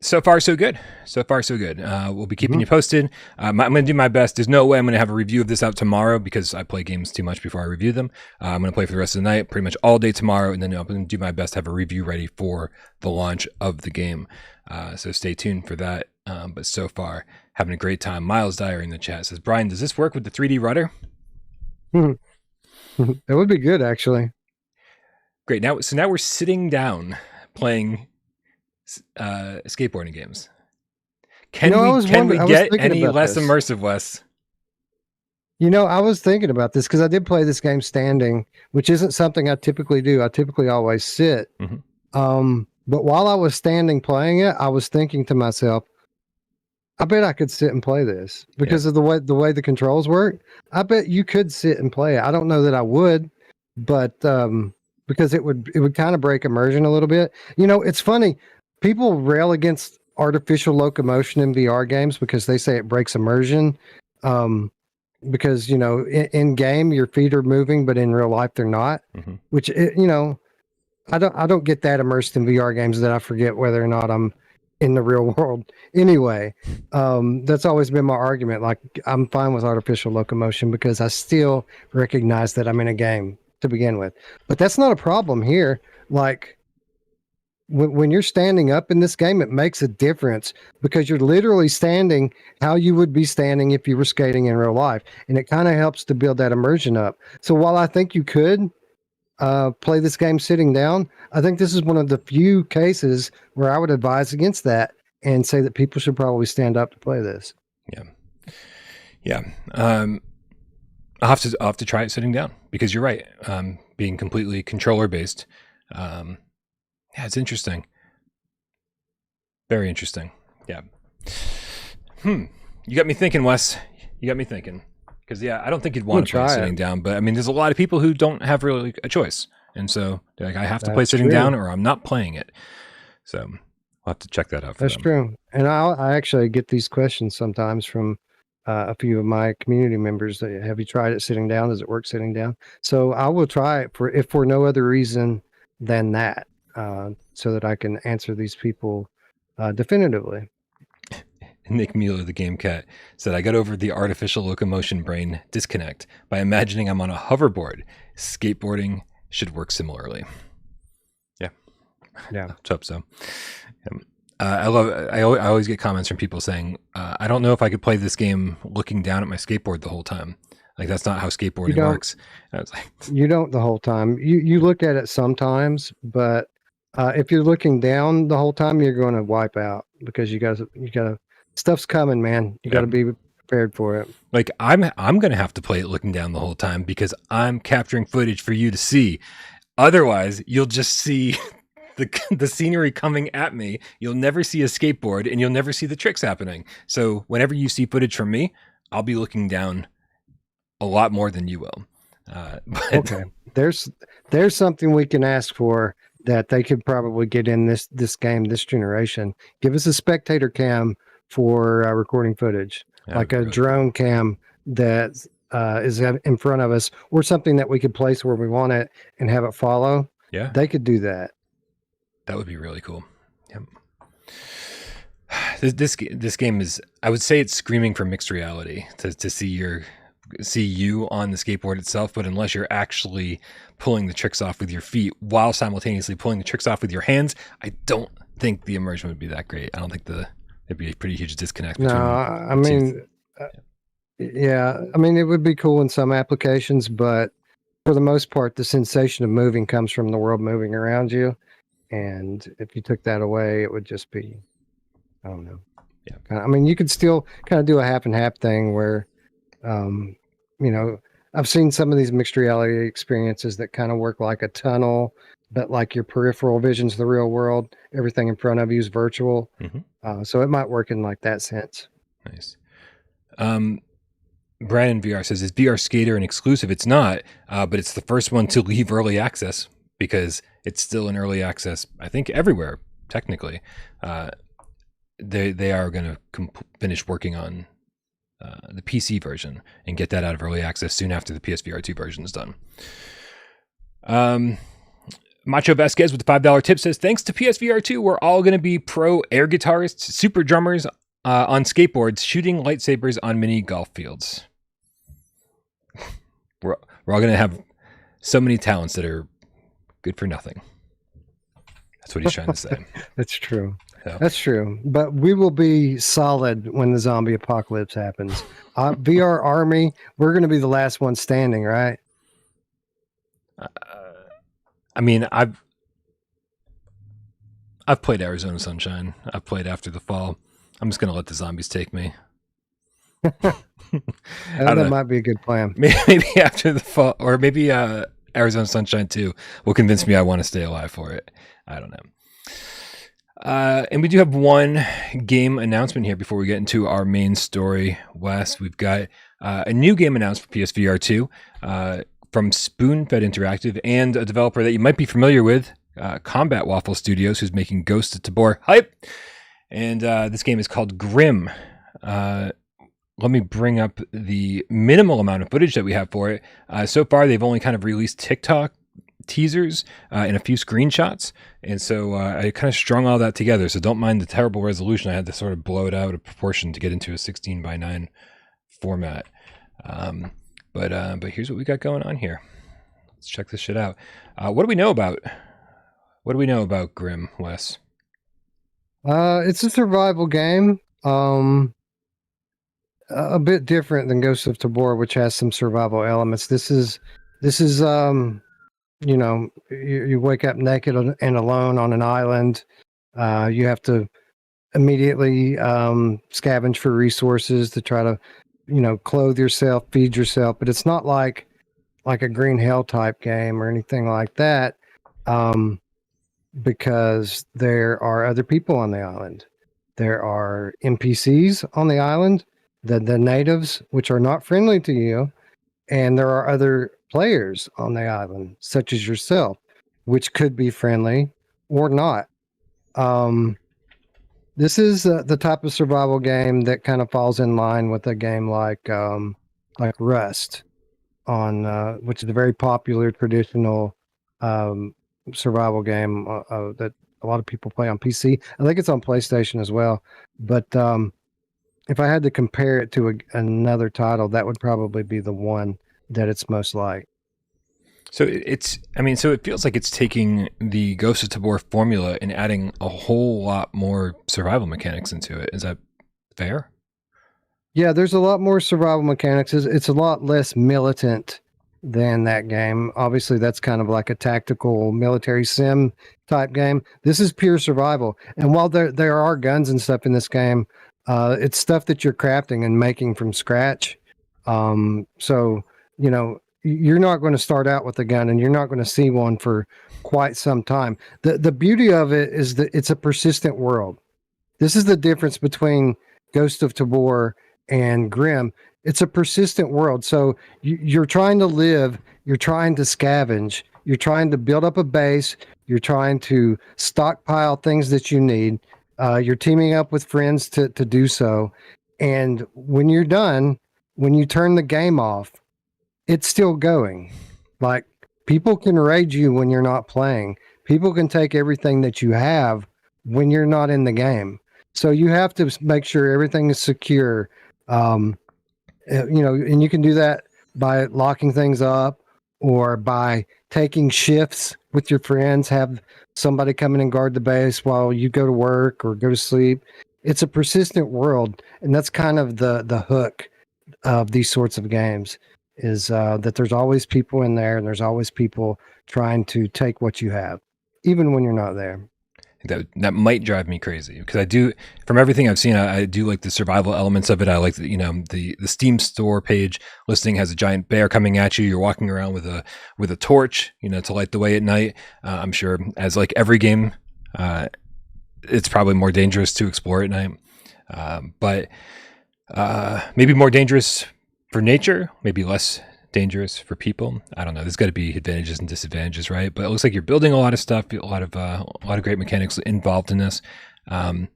so far so good. We'll be keeping you posted. I'm going to do my best. There's no way I'm going to have a review of this out tomorrow because I play games too much before I review them. I'm going to play for the rest of the night, pretty much all day tomorrow, and then I'm going to do my best to have a review ready for the launch of the game. So stay tuned for that. But so far, having a great time. Miles Dyer in the chat says, Brian, does this work with the 3D rudder? That would be good, actually. Great. Now we're sitting down playing skateboarding games. Can we get any less immersive, Wes? I was thinking about this because I did play this game standing, which isn't something I typically do. I typically always sit. But while I was standing playing it, I was thinking to myself, I bet I could sit and play this because of the way the controls work. I bet you could sit and play it. I don't know that I would, but because it would kind of break immersion a little bit. It's funny. People rail against artificial locomotion in VR games because they say it breaks immersion. Because in game your feet are moving, but in real life they're not. Which I don't get that immersed in VR games that I forget whether or not I'm in the real world. Anyway, that's always been my argument. Like, I'm fine with artificial locomotion because I still recognize that I'm in a game to begin with. But that's not a problem here. Like, when you're standing up in this game, it makes a difference because you're literally standing how you would be standing if you were skating in real life. And it kind of helps to build that immersion up. So while I think you could play this game sitting down, I think this is one of the few cases where I would advise against that and say that people should probably stand up to play this. Yeah. I'll have to try it sitting down because you're right. Being completely controller based. Yeah, it's interesting. Very interesting. Yeah. You got me thinking, Wes. You got me thinking. Because, I don't think you'd want to play sitting down. But, I mean, there's a lot of people who don't have really a choice. And so, they're like, I have to play sitting down or I'm not playing it. So, We'll have to check that out for That's them. true. And I actually get these questions sometimes from a few of my community members. That, have you tried it sitting down? Does it work sitting down? So I will try it if for no other reason than that, so that I can answer these people definitively. Nick Mueller, the Gamecat, said, I got over the artificial locomotion brain disconnect by imagining I'm on a hoverboard. Skateboarding should work similarly. Yeah. Let's hope so. I always get comments from people saying, I don't know if I could play this game looking down at my skateboard the whole time. Like, that's not how skateboarding works. I was like, you don't the whole time. You look at it sometimes, but if you're looking down the whole time, you're going to wipe out because you got to stuff's coming, man. You got to be prepared for it. Like I'm going to have to play it looking down the whole time because I'm capturing footage for you to see. Otherwise, you'll just see the scenery coming at me. You'll never see a skateboard and you'll never see the tricks happening. So whenever you see footage from me, I'll be looking down a lot more than you will. Okay. There's something we can ask for that they could probably get in this game, this generation. Give us a spectator cam for recording footage, like a drone cam that is in front of us, or something that we could place where we want it and have it follow. Yeah, they could do that. That would be really cool. Yep. This game is, I would say, it's screaming for mixed reality to see you on the skateboard itself, but unless you're actually pulling the tricks off with your feet while simultaneously pulling the tricks off with your hands, I don't think the immersion would be that great. I don't think there'd be a pretty huge disconnect between yeah, I mean, it would be cool in some applications, but for the most part, the sensation of moving comes from the world moving around you. And if you took that away, it would just be, I don't know. Yeah. I mean, you could still kind of do a half and half thing where, I've seen some of these mixed reality experiences that kind of work like a tunnel, but like your peripheral vision's the real world. Everything in front of you is virtual. Mm-hmm. So it might work in like that sense. Nice. Brandon VR says, is VR Skater an exclusive? It's not, but it's the first one to leave early access because it's still in early access, I think, everywhere, technically. They are going to finish working on the PC version and get that out of early access soon after the PSVR2 version is done. Macho Vasquez with the $5 tip says, thanks to PSVR2, we're all going to be pro air guitarists, super drummers on skateboards, shooting lightsabers on mini golf fields. We're all going to have so many talents that are good for nothing. That's what he's trying to say. That's true. So. That's true. But we will be solid when the zombie apocalypse happens. VR Army, we're going to be the last one standing, right? I mean, I've played Arizona Sunshine. I've played After the Fall. I'm just going to let the zombies take me. That might be a good plan. Maybe After the Fall, or maybe Arizona Sunshine 2 will convince me I want to stay alive for it. I don't know. And we do have one game announcement here before we get into our main story, Wes. We've got a new game announced for PSVR2 from Spoonfed Interactive and a developer that you might be familiar with, Combat Waffle Studios, who's making Ghost of Tabor. Hype! And this game is called Grim. Let me bring up the minimal amount of footage that we have for it. So far, they've only kind of released TikTok teasers and a few screenshots. And so I kind of strung all that together. So don't mind the terrible resolution. I had to sort of blow it out of proportion to get into a 16:9 format. But here's what we got going on here. Let's check this shit out. What do we know about Grim, Wes? It's a survival game. A bit different than Ghost of Tabor, which has some survival elements. This is you wake up naked and alone on an island. You have to immediately scavenge for resources to try to, clothe yourself, feed yourself. But it's not like a Green Hell type game or anything like that, because there are other people on the island. There are NPCs on the island, the natives, which are not friendly to you, and there are other players on the island, such as yourself, which could be friendly or not. This is the type of survival game that kind of falls in line with a game like Rust, on which is a very popular traditional um, survival game that a lot of people play on PC. I think it's on PlayStation as well. But if I had to compare it to another title, that would probably be the one that it's most like. So so it feels like it's taking the Ghost of Tabor formula and adding a whole lot more survival mechanics into it. Is that fair? Yeah, there's a lot more survival mechanics. It's a lot less militant than that game. Obviously, that's kind of like a tactical military sim type game. This is pure survival. And while there are guns and stuff in this game, it's stuff that you're crafting and making from scratch. So you're not going to start out with a gun, and you're not going to see one for quite some time. The beauty of it is that it's a persistent world. This is the difference between Ghost of Tabor and Grim. It's a persistent world. So you're trying to live, you're trying to scavenge, you're trying to build up a base, you're trying to stockpile things that you need. You're teaming up with friends to do so. And when you're done, when you turn the game off, it's still going. Like, people can raid you when you're not playing. People can take everything that you have when you're not in the game. So you have to make sure everything is secure. And you can do that by locking things up or by taking shifts with your friends, have somebody come in and guard the base while you go to work or go to sleep. It's a persistent world, and that's kind of the hook of these sorts of games, is that there's always people in there, and there's always people trying to take what you have, even when you're not there. That might drive me crazy because I do, from everything I've seen, I do like the survival elements of it. I like the Steam store page listing has a giant bear coming at you. You're walking around with a torch, to light the way at night. I'm sure, as like every game, it's probably more dangerous to explore at night, but maybe more dangerous for nature, maybe less dangerous for people. I don't know. There's got to be advantages and disadvantages, right? But it looks like you're building a lot of stuff, a lot of great mechanics involved in this. And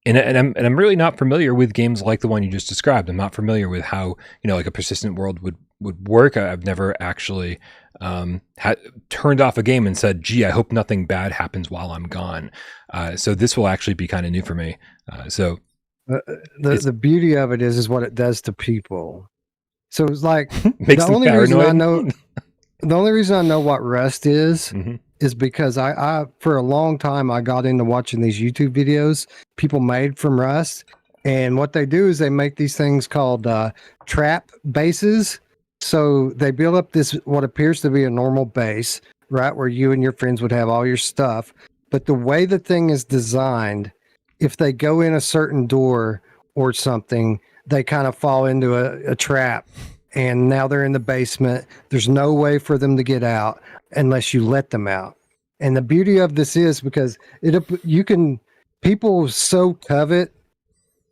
I'm really not familiar with games like the one you just described. I'm not familiar with how like a persistent world would work. I've never actually turned off a game and said, "Gee, I hope nothing bad happens while I'm gone." So this will actually be kind of new for me. The beauty of it is what it does to people. So it's like makes the them only paranoid. reason I know the only reason I know what Rust is Mhm. is because I for a long time I got into watching these YouTube videos people made from Rust, and what they do is they make these things called trap bases. So they build up this what appears to be a normal base, right, where you and your friends would have all your stuff. But the way the thing is designed, if they go in a certain door or something, they kind of fall into a trap, and now they're in the basement. There's no way for them to get out unless you let them out. And the beauty of this is because people so covet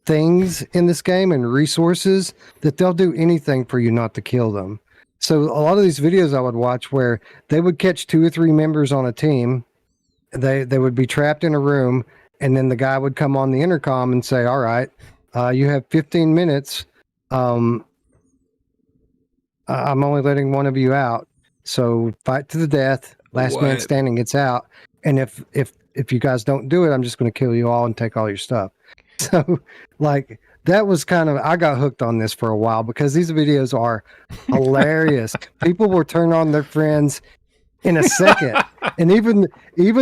things in this game and resources that they'll do anything for you not to kill them. So a lot of these videos I would watch where they would catch 2 or 3 members on a team, they would be trapped in a room, and then the guy would come on the intercom and say, "All right, you have 15 minutes. I'm only letting one of you out. So fight to the death. Last man standing gets out. And if you guys don't do it, I'm just going to kill you all and take all your stuff." So like that was I got hooked on this for a while because these videos are hilarious. People will turn on their friends in a second. And even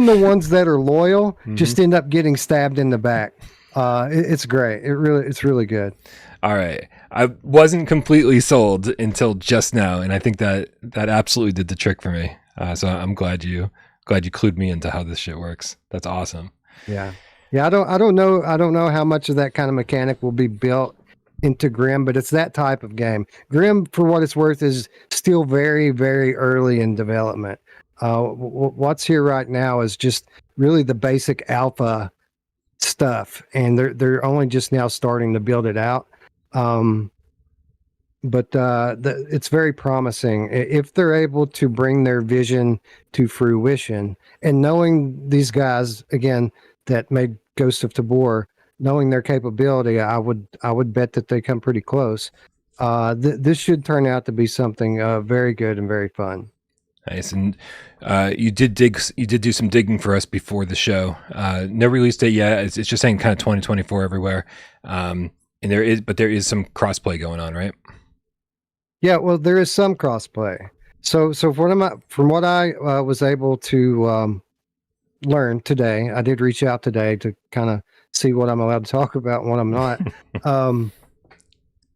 the ones that are loyal just end up getting stabbed in the back. It's great. It's really good. All right. I wasn't completely sold until just now, and I think that absolutely did the trick for me. So I'm glad you clued me into how this shit works. That's awesome. Yeah. I don't know how much of that kind of mechanic will be built into Grim, but it's that type of game. Grim, for what it's worth, is still very, very early in development. What's here right now is just really the basic alpha stuff, and they're only just now starting to build it out. But it's very promising if they're able to bring their vision to fruition. And knowing these guys again that made Ghost of Tabor, knowing their capability, I would bet that they come pretty close. This should turn out to be something very good and very fun. Nice. And you did do some digging for us before the show. No release date yet. It's just saying kind of 2024 everywhere. And there is some crossplay going on, right? Yeah, well, there is some crossplay. So from what I was able to learn today, I did reach out today to kind of see what I'm allowed to talk about and what I'm not.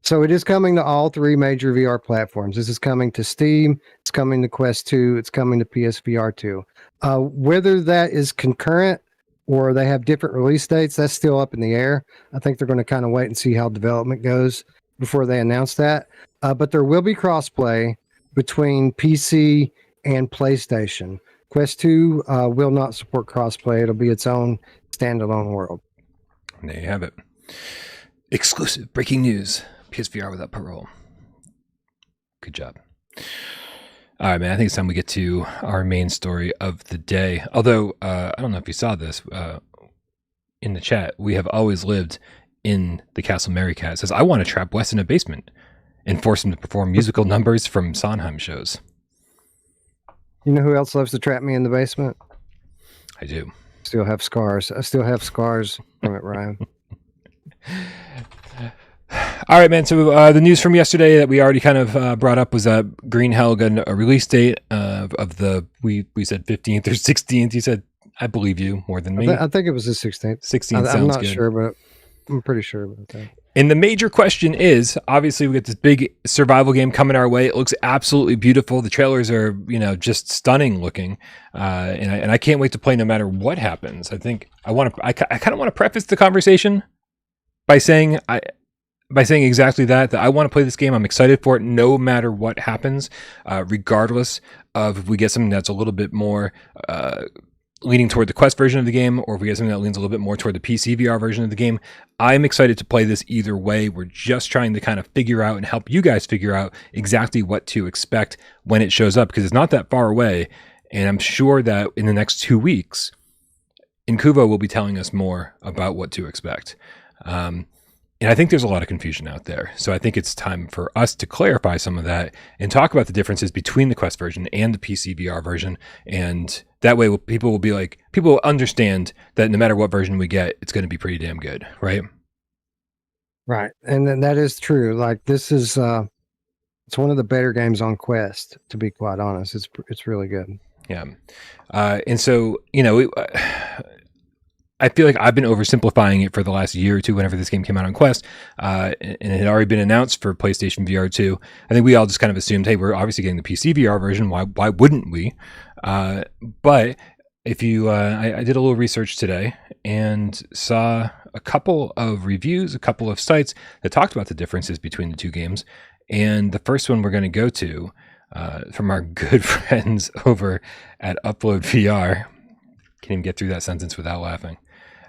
So it is coming to all three major VR platforms. This is coming to Steam. It's coming to Quest 2. It's coming to PSVR2. Whether that is concurrent or they have different release dates, that's still up in the air. I think they're going to kind of wait and see how development goes before they announce that. But there will be crossplay between PC and PlayStation. Quest 2 will not support crossplay. It'll be its own standalone world. And there you have it. Exclusive breaking news. PSVR without Parole. Good job. All right, man. I think it's time we get to our main story of the day. Although, I don't know if you saw this in the chat. We have always lived in the Castle Marycat. It says, I want to trap Wes in a basement and force him to perform musical numbers from Sondheim shows. You know who else loves to trap me in the basement? I do. Still have scars. I still have scars from it, Ryan. All right, man. So the news from yesterday that we already kind of brought up was that Green Hell got a release date of the, we said 15th or 16th. You said, I believe you more than me. I think it was the 16th. 16th sounds I'm not good. sure, but I'm pretty sure about that. And the major question is, obviously, we got this big survival game coming our way. It looks absolutely beautiful. The trailers are, just stunning looking, and I can't wait to play no matter what happens. I think I kind of want to preface the conversation by saying exactly that I want to play this game. I'm excited for it no matter what happens, regardless of if we get something that's a little bit more leaning toward the Quest version of the game, or if we get something that leans a little bit more toward the PC VR version of the game. I'm excited to play this either way. We're just trying to kind of figure out and help you guys figure out exactly what to expect when it shows up, because it's not that far away. And I'm sure that in the next 2 weeks, Incuvo will be telling us more about what to expect. And I think there's a lot of confusion out there. So I think it's time for us to clarify some of that and talk about the differences between the Quest version and the PC VR version. And that way people will understand that no matter what version we get, it's going to be pretty damn good, right? Right. And then that is true. Like, this is it's one of the better games on Quest, to be quite honest. It's really good. Yeah. And so, I feel like I've been oversimplifying it for the last year or two whenever this game came out on Quest, and it had already been announced for PlayStation VR2. I think we all just kind of assumed, hey, we're obviously getting the PC VR version. Why wouldn't we? But if you, I did a little research today and saw a couple of reviews, a couple of sites that talked about the differences between the two games. And the first one we're going to go to from our good friends over at Upload VR. Can't even get through that sentence without laughing.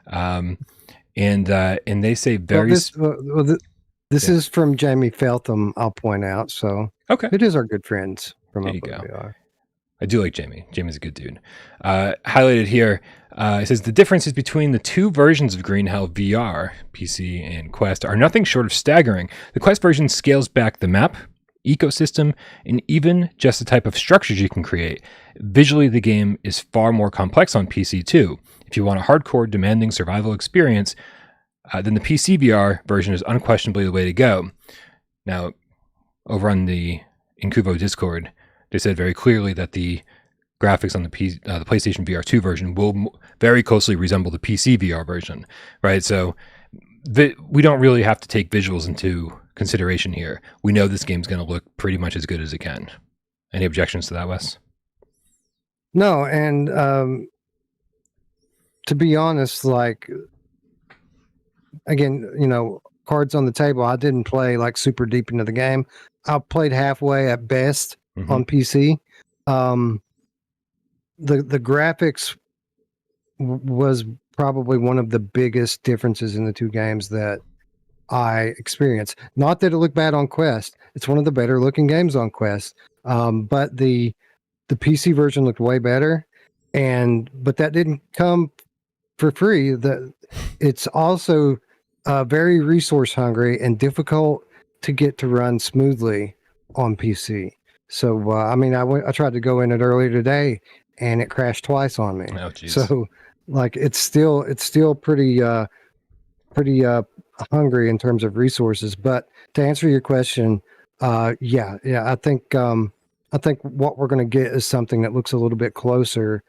And they say very. This is from Jamie Feltham, I'll point out. So okay, it is our good friends from there you Upload go. VR. I do like Jamie. Jamie's a good dude. Highlighted here, it says the differences between the two versions of Green Hell VR, PC and Quest, are nothing short of staggering. The Quest version scales back the map, ecosystem, and even just the type of structures you can create. Visually, the game is far more complex on PC too. If you want a hardcore, demanding survival experience, then the PC VR version is unquestionably the way to go. Now, over on the Incuvo Discord, they said very clearly that the graphics on the PlayStation VR2 version will very closely resemble the PC VR version, right? So we don't really have to take visuals into consideration here. We know this game's going to look pretty much as good as it can. Any objections to that, Wes? No, and to be honest, like, again, cards on the table, I didn't play like super deep into the game. I played halfway at best on PC. The graphics was probably one of the biggest differences in the two games that I experienced. Not that it looked bad on Quest. It's one of the better looking games on Quest. But the PC version looked way better. But that didn't come for free. It's also very resource hungry and difficult to get to run smoothly on PC. So I mean, I tried to go in it earlier today, and it crashed twice on me. Oh, geez. So like it's still pretty hungry in terms of resources. But to answer your question, yeah, I think what we're going to get is something that looks a little bit closer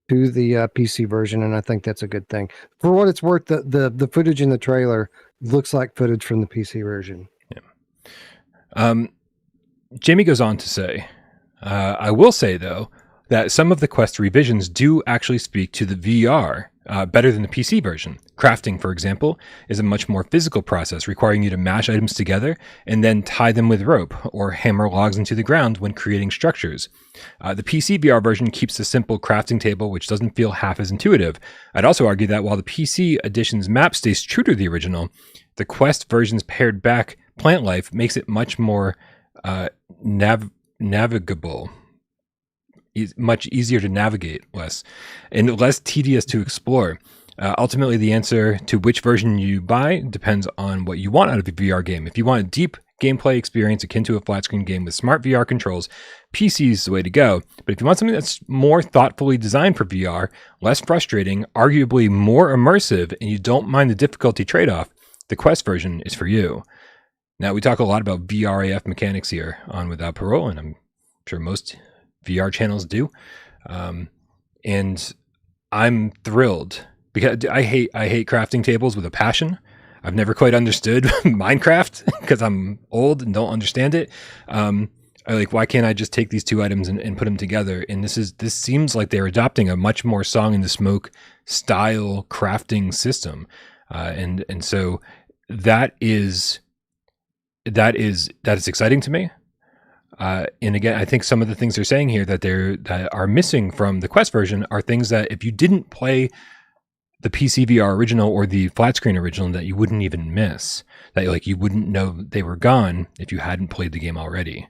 to the PC version, and I think that's a good thing. For what it's worth, the footage in the trailer looks like footage from the PC version. Yeah. Jamie goes on to say, I will say, though, that some of the Quest revisions do actually speak to the VR better than the PC version. Crafting, for example, is a much more physical process, requiring you to mash items together and then tie them with rope or hammer logs into the ground when creating structures. The PC VR version keeps the simple crafting table, which doesn't feel half as intuitive. I'd also argue that while the PC edition's map stays true to the original, the Quest version's pared back plant life makes it much more navigable, much easier to navigate, and less tedious to explore. Ultimately, the answer to which version you buy depends on what you want out of a VR game. If you want a deep gameplay experience akin to a flat screen game with smart VR controls, PC is the way to go. But if you want something that's more thoughtfully designed for VR, less frustrating, arguably more immersive, and you don't mind the difficulty trade-off, the Quest version is for you. Now, we talk a lot about VRAF mechanics here on Without Parole, and I'm sure most VR channels do. And I'm thrilled because I hate crafting tables with a passion. I've never quite understood Minecraft because I'm old and don't understand it. Why can't I just take these two items and put them together? And this seems like they're adopting a much more Song in the Smoke style crafting system. And so that is exciting to me. And again, I think some of the things they're saying here that are missing from the Quest version are things that if you didn't play the PC VR original or the flat screen original, that you wouldn't even miss. That like you wouldn't know they were gone if you hadn't played the game already.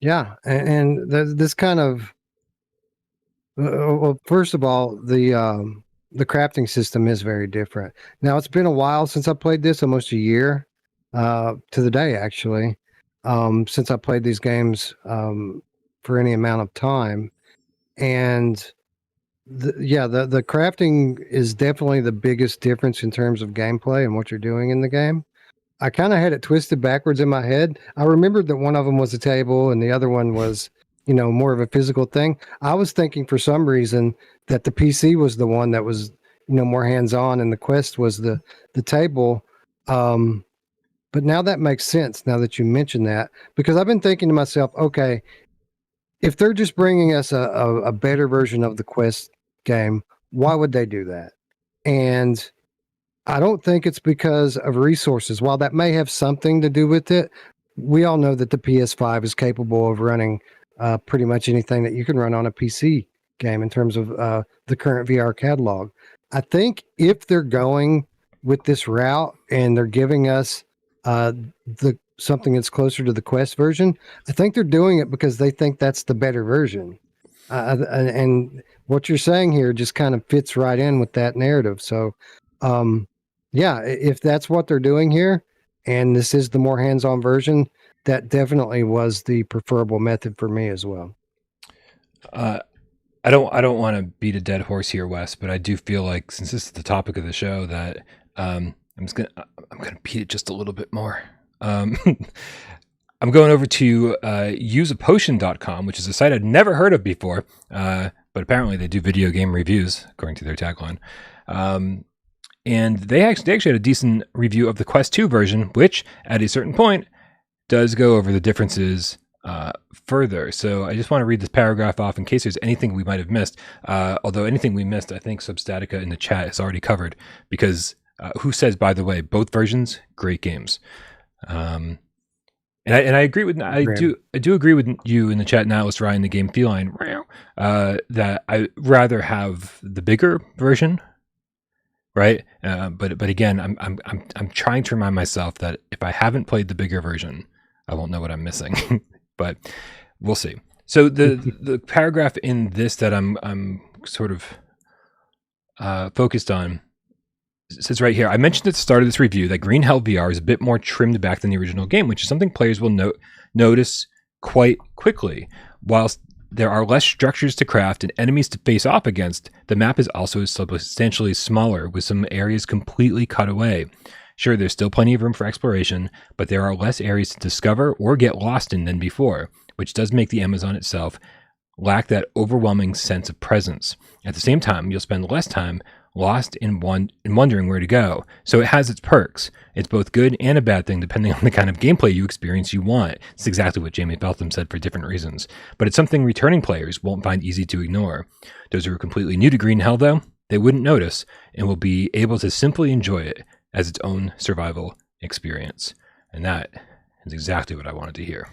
Yeah, and this kind of well, first of all, the crafting system is very different. Now it's been a while since I played this, almost a year to the day actually, since I played these games for any amount of time, and the crafting is definitely the biggest difference in terms of gameplay and what you're doing in the game. I kind of had it twisted backwards in my head. I remembered that one of them was a table and the other one was, more of a physical thing. I was thinking for some reason that the PC was the one that was, more hands-on and the Quest was the table. But now that makes sense now that you mention that, because I've been thinking to myself, okay, if they're just bringing us a better version of the Quest game, why would they do that? And I don't think it's because of resources. While that may have something to do with it, we all know that the PS5 is capable of running pretty much anything that you can run on a PC game in terms of the current VR catalog. I think if they're going with this route and they're giving us something that's closer to the Quest version, I think they're doing it because they think that's the better version. And what you're saying here just kind of fits right in with that narrative. So, yeah, if that's what they're doing here, and this is the more hands-on version, that definitely was the preferable method for me as well. I don't want to beat a dead horse here, Wes, but I do feel like since this is the topic of the show that I'm gonna beat it just a little bit more. I'm going over to useapotion.com, which is a site I'd never heard of before, but apparently they do video game reviews according to their tagline. And they actually had a decent review of the Quest 2 version, which at a certain point does go over the differences further. So I just want to read this paragraph off in case there's anything we might have missed. Although anything we missed, I think Substatica in the chat has already covered, because who says, by the way, both versions, great games. And I agree with I do agree with you in the chat now, it's Ryan the Game Feline, that I rather have the bigger version. Right, but again, I'm trying to remind myself that if I haven't played the bigger version, I won't know what I'm missing. But we'll see. So the paragraph in this that I'm sort of focused on It says right here, I mentioned at the start of this review that Green Hell VR is a bit more trimmed back than the original game, which is something players will notice quite quickly. Whilst there are less structures to craft and enemies to face off against, the map is also substantially smaller, with some areas completely cut away. Sure, there's still plenty of room for exploration, but there are less areas to discover or get lost in than before, which does make the Amazon itself lack that overwhelming sense of presence. At the same time, you'll spend less time lost in wondering where to go. So it has its perks. It's both good and a bad thing depending on the kind of gameplay you want. It's exactly what Jamie Beltham said for different reasons. But it's something returning players won't find easy to ignore. Those who are completely new to Green Hell, though, they wouldn't notice and will be able to simply enjoy it as its own survival experience. And that is exactly what I wanted to hear.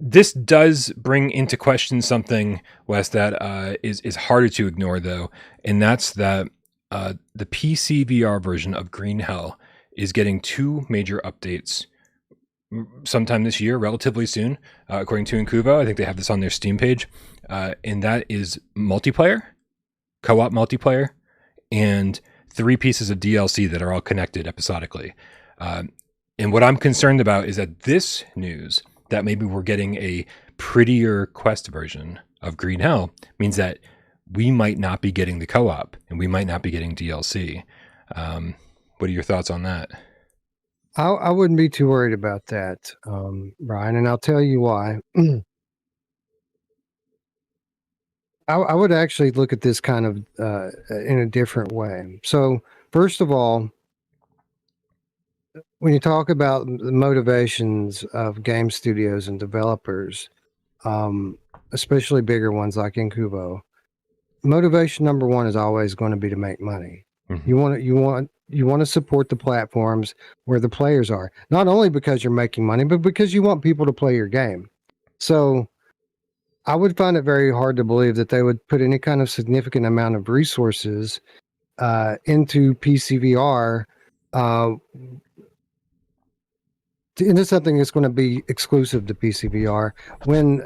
This does bring into question something, Wes, that is harder to ignore, though, and that's that the PSVR version of Green Hell is getting 2 major updates sometime this year, relatively soon, according to Incuvo. I think they have this on their Steam page, and that is multiplayer, co-op multiplayer, and 3 pieces of DLC that are all connected episodically. And what I'm concerned about is that this news, that maybe we're getting a prettier Quest version of Green Hell, means that we might not be getting the co-op and we might not be getting DLC. What are your thoughts on that? I wouldn't be too worried about that, Brian, and I'll tell you why. I would actually look at this kind of in a different way. So, first of all, when you talk about the motivations of game studios and developers, especially bigger ones like Incuvo, motivation number one is always going to be to make money. Mm-hmm. You want to support the platforms where the players are, not only because you're making money, but because you want people to play your game. So I would find it very hard to believe that they would put any kind of significant amount of resources into PSVR into something that's going to be exclusive to PSVR, when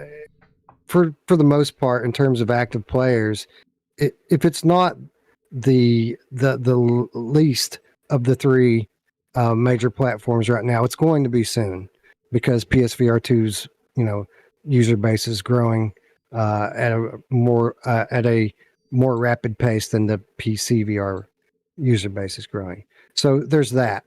for the most part, in terms of active players, if it's not the least of the 3 major platforms right now, it's going to be soon, because PSVR2's user base is growing at a more rapid pace than the PSVR user base is growing. So there's that.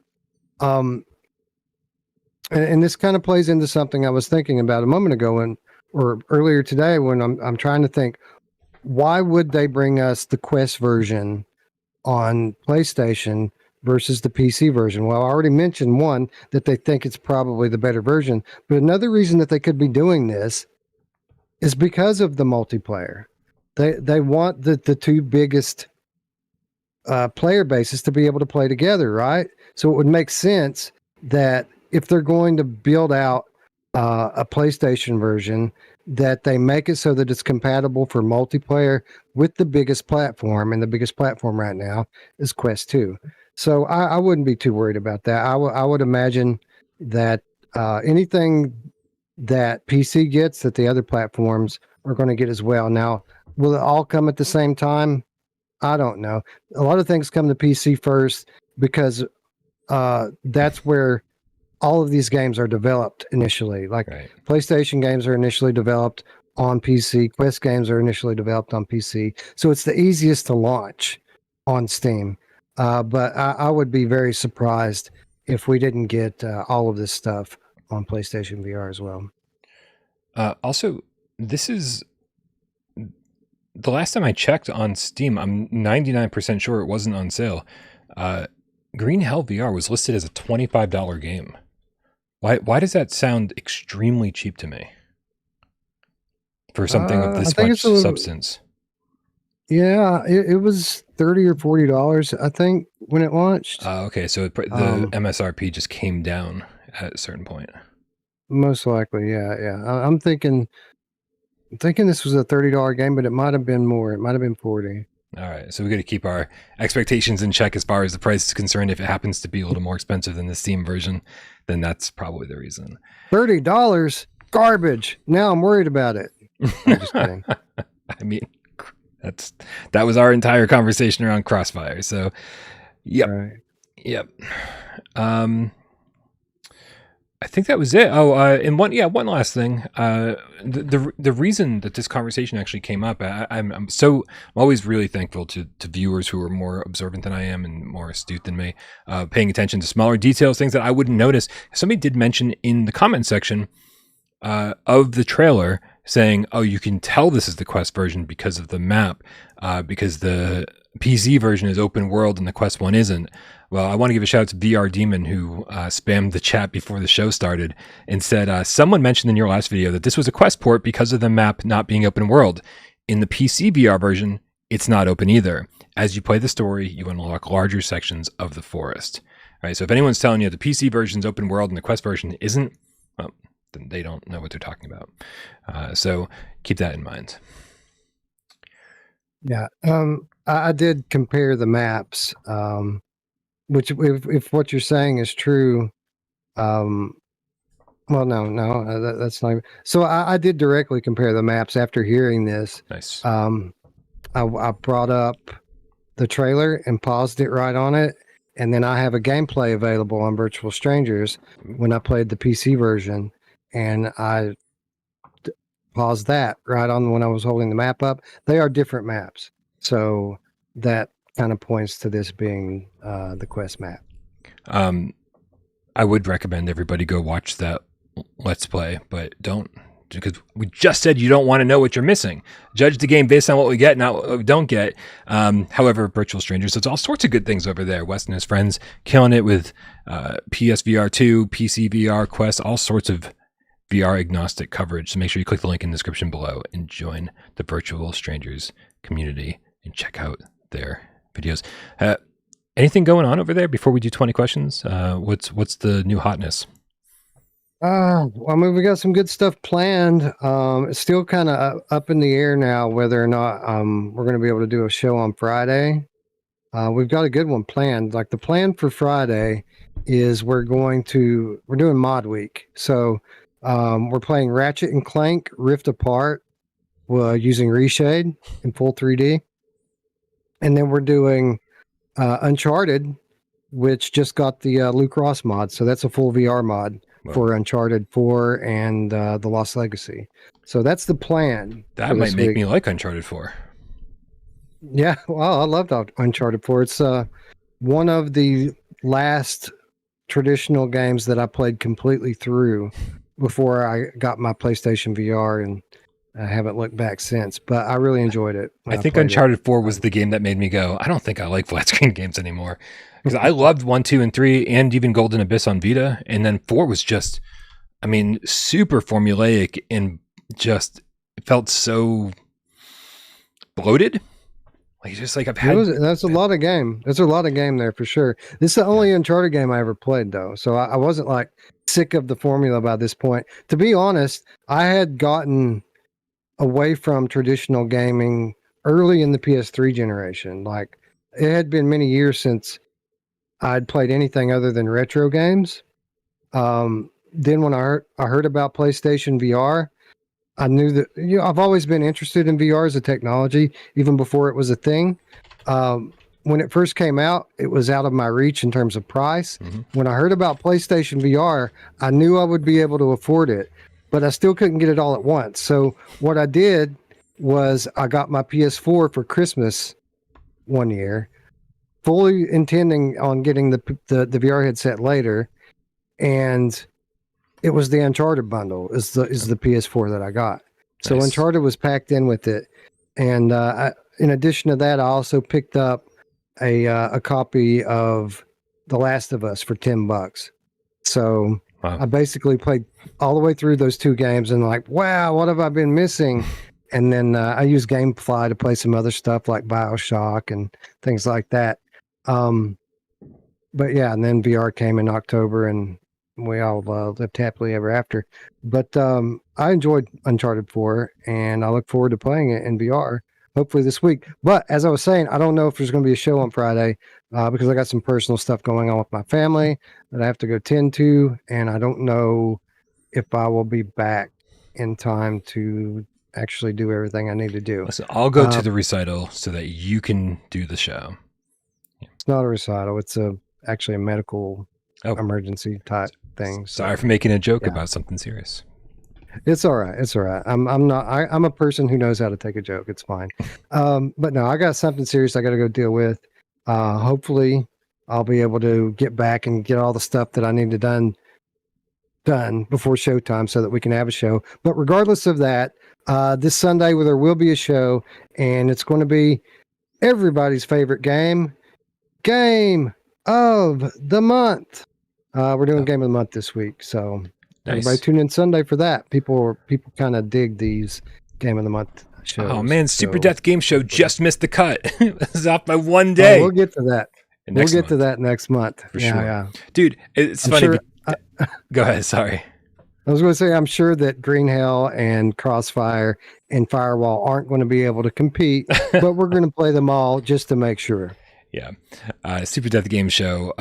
And this kind of plays into something I was thinking about a moment ago, or earlier today, when I'm trying to think, why would they bring us the Quest version on PlayStation versus the PC version? Well, I already mentioned one, that they think it's probably the better version, but another reason that they could be doing this is because of the multiplayer. They want the 2 biggest player bases to be able to play together, right? So it would make sense that if they're going to build out a PlayStation version, that they make it so that it's compatible for multiplayer with the biggest platform, and the biggest platform right now is Quest 2. So I wouldn't be too worried about that. I would imagine that anything that PC gets, that the other platforms are going to get as well. Now, will it all come at the same time? I don't know. A lot of things come to PC first, because that's where all of these games are developed initially. Like, right. PlayStation games are initially developed on PC. Quest games are initially developed on PC. So it's the easiest to launch on Steam. But I would be very surprised if we didn't get all of this stuff on PlayStation VR as well. Also, this is the last time I checked on Steam, I'm 99% sure it wasn't on sale. Green Hell VR was listed as a $25 game. Why does that sound extremely cheap to me for something of this much substance? Yeah, it was $30 or $40, I think, when it launched. Okay, so the MSRP just came down at a certain point. Most likely, yeah. I'm thinking this was a $30 game, but it might have been more. It might have been $40. All right, so we got to keep our expectations in check as far as the price is concerned. If it happens to be a little more expensive than the Steam version, then that's probably the reason. $30, garbage. Now I'm worried about it. I'm just kidding. I mean, That was our entire conversation around Crossfire. So, yep, Right. yep. I think that was it. Oh, and one last thing. The reason that this conversation actually came up, I'm always really thankful to viewers who are more observant than I am and more astute than me, paying attention to smaller details, things that I wouldn't notice. Somebody did mention in the comment section of the trailer saying, "Oh, you can tell this is the Quest version because of the map, because the PC version is open world and the Quest one isn't." Well, I want to give a shout out to VR Demon who spammed the chat before the show started and said, someone mentioned in your last video that this was a Quest port because of the map not being open world. In the PC VR version, it's not open either. As you play the story, you unlock larger sections of the forest. All right, so if anyone's telling you the PC version is open world and the Quest version isn't, well, then they don't know what they're talking about. So keep that in mind. Yeah. I did compare the maps. Which, if what you're saying is true, well, no, that's not. So I did directly compare the maps after hearing this. Nice. I brought up the trailer and paused it right on it, and then I have a gameplay available on Virtual Strangers when I played the PC version, and I paused that right on when I was holding the map up. They are different maps, so that kind of points to this being the Quest map. I would recommend everybody go watch that Let's Play, but don't, because we just said you don't want to know what you're missing. Judge the game based on what we get, not what we don't get. However, Virtual Strangers does all sorts of good things over there. Wes and his friends killing it with PSVR2, PCVR, Quest, all sorts of VR agnostic coverage. So make sure you click the link in the description below and join the Virtual Strangers community and check out their videos. Anything going on over there before we do 20 questions? What's the new hotness? Well, I mean, we got some good stuff planned. It's still kind of up in the air now whether or not we're going to be able to do a show on Friday. We've got a good one planned. Like, the plan for Friday is we're doing Mod Week. So we're playing Ratchet and Clank Rift Apart using Reshade in full 3D. And then we're doing Uncharted, which just got the Luke Ross mod. So that's a full VR mod for Uncharted 4 and the Lost Legacy. So that's the plan. That might make me like Uncharted 4. Yeah, well, I loved Uncharted 4. It's one of the last traditional games that I played completely through before I got my PlayStation VR, and I haven't looked back since, but I really enjoyed it. I think Uncharted 4 was the game that made me go, I don't think I like flat screen games anymore. Because I loved 1, 2, and 3, and even Golden Abyss on Vita. And then 4 was just, I mean, super formulaic and just felt so bloated. Like, just like I've had. That's a lot of game. There's a lot of game there for sure. This is the only Uncharted game I ever played, though. So I wasn't like sick of the formula by this point. To be honest, I had gotten away from traditional gaming early in the PS3 generation. Like, it had been many years since I'd played anything other than retro games. Then when I heard about PlayStation VR, I knew that, I've always been interested in VR as a technology, even before it was a thing. When it first came out, it was out of my reach in terms of price. Mm-hmm. When I heard about PlayStation VR, I knew I would be able to afford it, but I still couldn't get it all at once. So what I did was I got my PS4 for Christmas one year, fully intending on getting the VR headset later, and it was the Uncharted bundle is the PS4 that I got. So nice. Uncharted was packed in with it, and in addition to that, I also picked up a copy of The Last of Us for $10. So wow. I basically played all the way through those two games, and like, wow, what have I been missing? And then I used GameFly to play some other stuff like BioShock and things like that. But yeah, and then VR came in October, and we all lived happily ever after. But I enjoyed Uncharted 4, and I look forward to playing it in VR, hopefully this week. But as I was saying, I don't know if there's going to be a show on Friday because I got some personal stuff going on with my family that I have to go tend to, and I don't know if I will be back in time to actually do everything I need to do. Listen, I'll go to the recital so that you can do the show. It's not a recital. It's actually a medical emergency type thing. So, sorry for making a joke about something serious. It's all right. It's all right. I'm a person who knows how to take a joke. It's fine. But no, I got something serious I got to go deal with. Hopefully I'll be able to get back and get all the stuff that I need to done before showtime so that we can have a show. But regardless of that, this Sunday there will be a show, and it's going to be everybody's favorite game of the month. We're doing game of the month this week, so everybody tune in Sunday for that. People kind of dig these game of the month shows. Oh man, Super Death Game Show just missed the cut. It was off by one day. We'll get to that. We'll get to that next month. For sure. Yeah. Dude, it's funny. Sure, go ahead. Sorry. I was going to say, I'm sure that Green Hell and Crossfire and Firewall aren't going to be able to compete, but we're going to play them all just to make sure. Yeah. Super Death Game Show.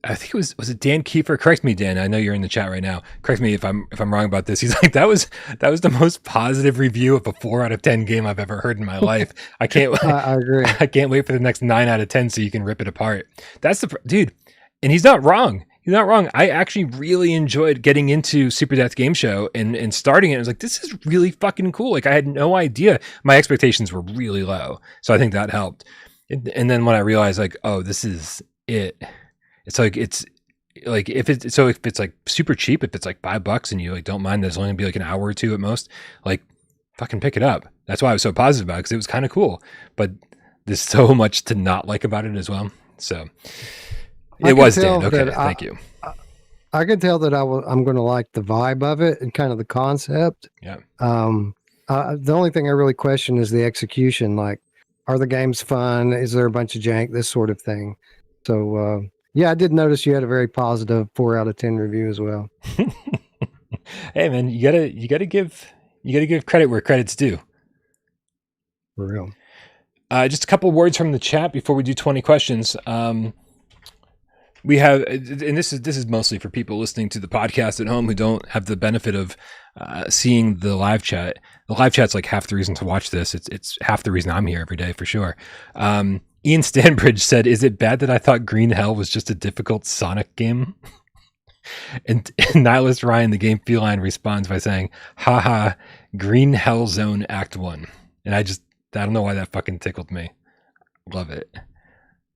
I think was it Dan Kiefer? Correct me, Dan. I know you're in the chat right now. Correct me if I'm wrong about this. He's like, that was the most positive review of a 4 out of 10 game I've ever heard in my life. I can't. I agree. I can't wait for the next 9 out of 10 so you can rip it apart. That's the dude, and he's not wrong. He's not wrong. I actually really enjoyed getting into Super Death Game Show and starting it. I was like, this is really fucking cool. Like I had no idea. My expectations were really low, so I think that helped. And then when I realized, like, oh, this is it. It's like if it's like super cheap, if it's like $5 and you like don't mind, there's only gonna be like an hour or two at most. Like, fucking pick it up. That's why I was so positive about it, because it was kind of cool. But there's so much to not like about it as well. So it was Dan. Okay, thank you. I could tell that I'm going to like the vibe of it and kind of the concept. Yeah. The only thing I really question is the execution. Like, are the games fun? Is there a bunch of jank? This sort of thing. So yeah, I did notice you had a very positive 4 out of 10 review as well. Hey man, you gotta give credit where credit's due. For real. Just a couple words from the chat before we do 20 questions. We have, and this is mostly for people listening to the podcast at home who don't have the benefit of seeing the live chat. The live chat's like half the reason to watch this. It's half the reason I'm here every day for sure. Ian Stanbridge said, "Is it bad that I thought Green Hell was just a difficult Sonic game?" and Nihilist Ryan, the game feline, responds by saying, "Haha, Green Hell Zone Act 1." And I don't know why that fucking tickled me. Love it.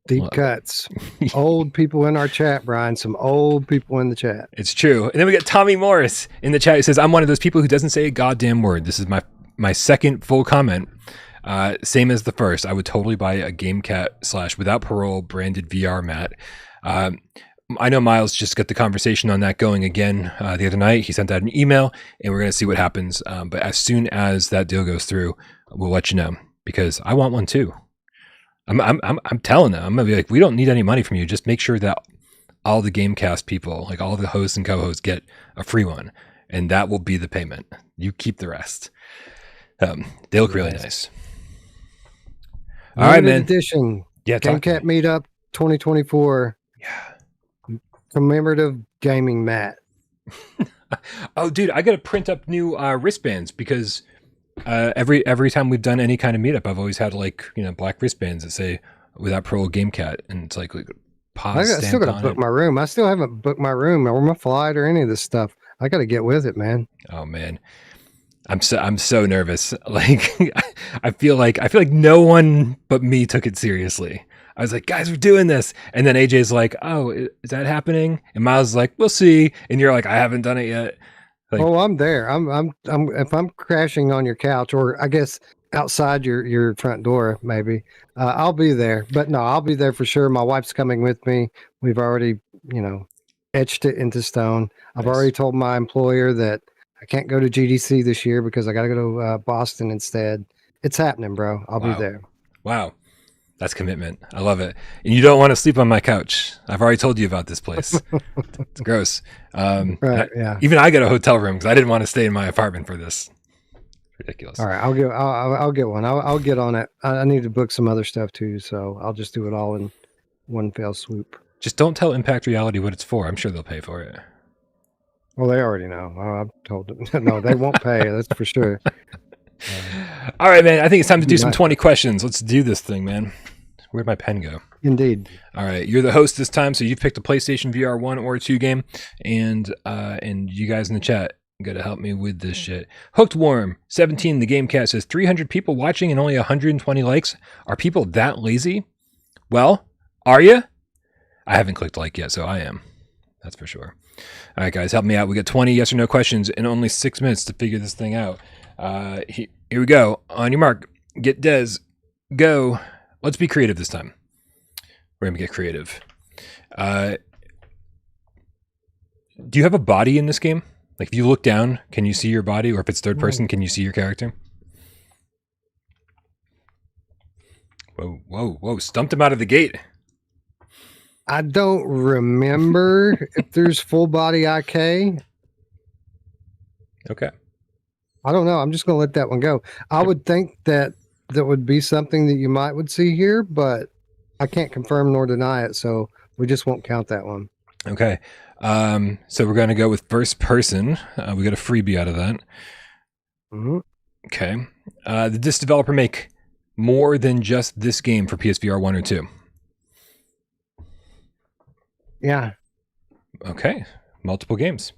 Deep cuts. Old people in our chat, Brian. Some old people in the chat. It's true. And then we got Tommy Morris in the chat. He says, "I'm one of those people who doesn't say a goddamn word. This is my second full comment. Same as the first. I would totally buy a Gamecat / without parole branded VR mat." I know Miles just got the conversation on that going again the other night. He sent out an email, and we're going to see what happens. But as soon as that deal goes through, we'll let you know, because I want one too. I'm telling them, I'm gonna be like, we don't need any money from you. Just make sure that all the Gamecast people, like all the hosts and co-hosts, get a free one, and that will be the payment. You keep the rest. They look really nice. All right, man. Edition. Yeah, Gamecat Meetup 2024. Yeah. Commemorative gaming mat. Oh, dude, I got to print up new wristbands, because every time we've done any kind of meetup, I've always had black wristbands that say "Without Parole Gamecat," and it's like I still got to book my room. I still haven't booked my room or my flight or any of this stuff. I got to get with it, man. Oh man, I'm so nervous. Like I feel like no one but me took it seriously. I was like, guys, we're doing this, and then AJ's like, "Oh, is that happening?" And Miles is like, "We'll see," and you're like, "I haven't done it yet." Like, oh, I'm there. I'm if I'm crashing on your couch, or I guess outside your front door, maybe I'll be there. But no, I'll be there for sure. My wife's coming with me. We've already, etched it into stone. I've already told my employer that I can't go to GDC this year because I got to go to Boston instead. It's happening, bro. I'll be there. Wow. That's commitment. I love it. And you don't want to sleep on my couch. I've already told you about this place. It's gross. Right, yeah. Even I got a hotel room because I didn't want to stay in my apartment for this. Ridiculous. All right, I'll get one. I'll get on it. I need to book some other stuff too, so I'll just do it all in one fell swoop. Just don't tell Impact Reality what it's for. I'm sure they'll pay for it. Well, they already know. I've told them. No, they won't pay. That's for sure. All right, man. I think it's time to do some Right. 20 questions. Let's do this thing, man. Where'd my pen go? Indeed. All right, you're the host this time, so you've picked a PlayStation VR 1 or 2 game, and you guys in the chat got to help me with this shit. Hooked Worm 17, the Gamecat says 300 people watching and only 120 likes. Are people that lazy? Well, are you? I haven't clicked like yet, so I am. That's for sure. All right, guys, help me out. We got 20 yes or no questions and only 6 minutes to figure this thing out. Here we go. On your mark, get Des, go. Let's be creative this time. We're going to get creative. Do you have a body in this game? Like if you look down, can you see your body? Or if it's third person, can you see your character? Whoa, whoa, whoa. Stumped him out of the gate. I don't remember if there's full body IK. Okay. I don't know. I'm just going to let that one go. I would think that would be something that you would see here, but I can't confirm nor deny it. So we just won't count that one. Okay. So we're going to go with first person. We got a freebie out of that. Mm-hmm. Okay. Did this developer make more than just this game for PSVR 1 or 2? Yeah. Okay. Multiple games.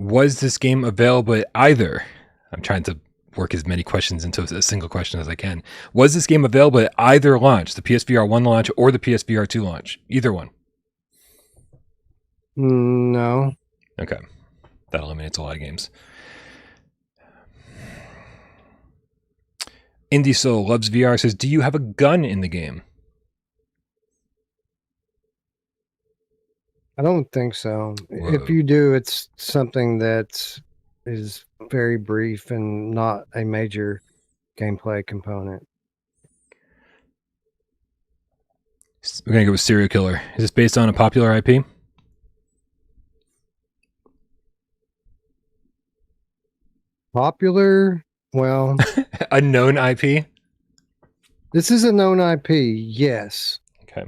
Was this game available at either? I'm trying to work as many questions into a single question as I can. Was this game available at either launch, the PSVR 1 launch or the PSVR 2 launch? Either one. No. Okay. That eliminates a lot of games. Indie Soul loves VR says, do you have a gun in the game? I don't think so. Whoa. If you do, it's something that is very brief and not a major gameplay component. We're going to go with Serial Killer. Is this based on a popular IP? Popular? Well, A known IP? this is a known IP, yes. Okay.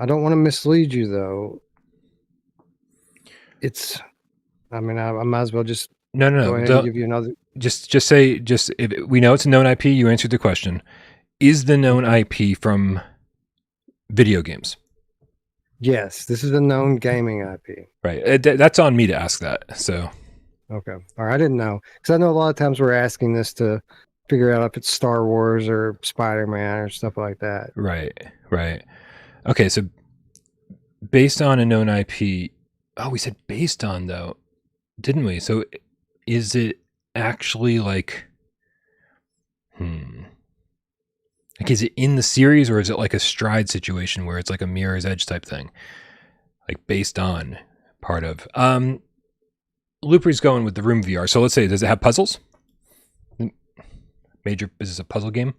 I don't want to mislead you though. It's, I mean, I might as well just No. go ahead and give you another. Just say, if we know it's a known IP, you answered the question. Is the known IP from video games? Yes, this is a known gaming IP. Right. That's on me to ask that. So. Okay. All right. I didn't know because I know a lot of times we're asking this to figure out if it's Star Wars or Spider-Man or stuff like that. Right. Okay. So based on a known IP. Oh, we said based on though, didn't we? So is it actually like, like, is it in the series or is it like a Stride situation where it's like a Mirror's Edge type thing? Like based on part of, Looper's going with the Room VR. So let's say, does it have puzzles? Is this a puzzle game?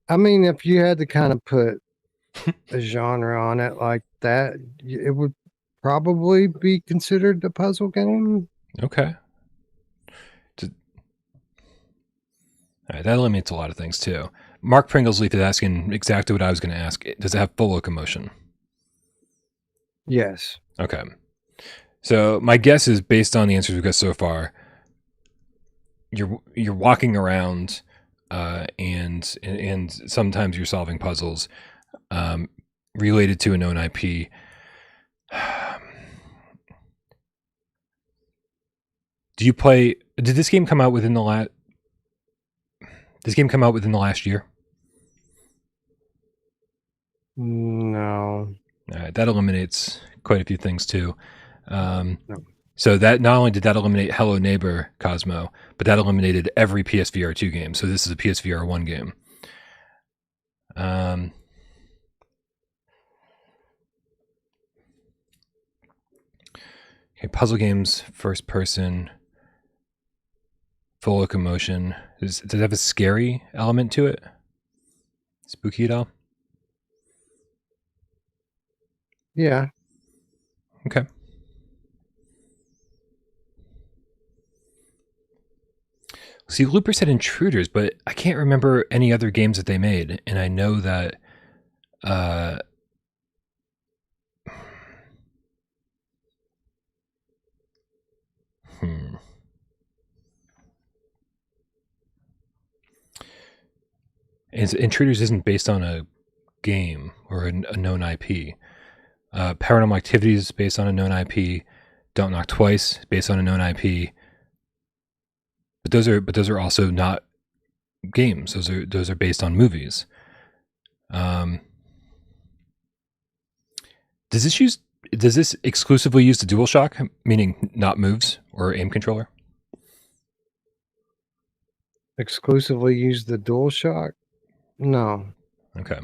I mean, if you had to kind of put a genre on it like that, it would probably be considered a puzzle game. Okay. All right, that eliminates a lot of things too. Mark Pringlesleaf is asking exactly what I was going to ask. Does it have full locomotion? Yes. Okay. So my guess is based on the answers we've got so far, you're walking around, and sometimes you're solving puzzles, related to a known IP. Did this game come out within the last? This game come out within the last year? No. All right, that eliminates quite a few things too. No. So that not only did that eliminate Hello Neighbor Cosmo, but that eliminated every PSVR2 game. So this is a PSVR 1 game. Okay, puzzle games, first person, full locomotion. Does it have a scary element to it? Spooky at all? Yeah. Okay. See, Looper said Intruders, but I can't remember any other games that they made, and I know that. Hmm. Intruders isn't based on a game or a known IP. Paranormal Activity is based on a known IP. Don't Knock Twice based on a known IP. But those are also not games. Those are based on movies. Does this exclusively use the DualShock, meaning not moves or aim controller? Exclusively use the DualShock? No. Okay.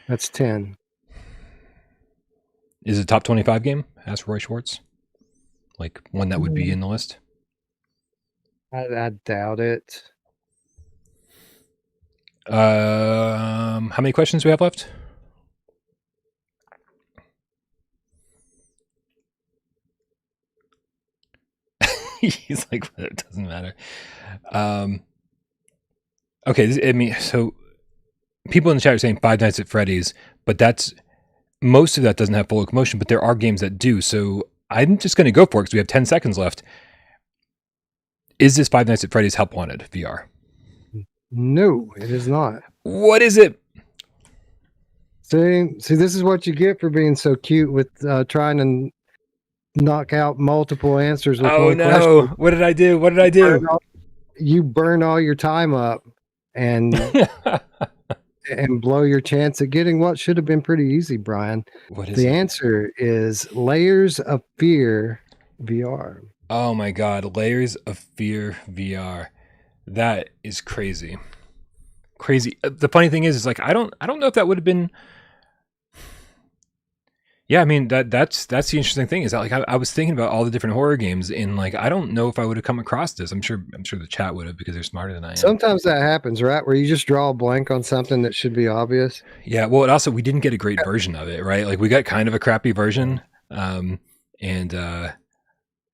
That's 10. Is it a top 25 game? Asked Roy Schwartz. Like one that would be in the list? I doubt it. How many questions do we have left? He's like, it doesn't matter. Okay, so people in the chat are saying Five Nights at Freddy's, but most of that doesn't have full locomotion, but there are games that do. So I'm just going to go for it because we have 10 seconds left. Is this Five Nights at Freddy's Help Wanted VR? No, it is not. What is it? See, this is what you get for being so cute with trying to knock out multiple answers with one question. What did I do? You burn all your time up and and blow your chance at getting what should have been pretty easy, Brian. What is the it? answer is Layers of Fear VR. Oh my God, Layers of Fear VR. That is crazy. Crazy. The funny thing is like I don't know if that would have been. Yeah, I mean that's the interesting thing is that like I was thinking about all the different horror games and like I don't know if I would have come across this. I'm sure the chat would have because they're smarter than I am. Sometimes that happens, right? Where you just draw a blank on something that should be obvious. Yeah, well, we didn't get a great version of it, right? Like we got kind of a crappy version, and so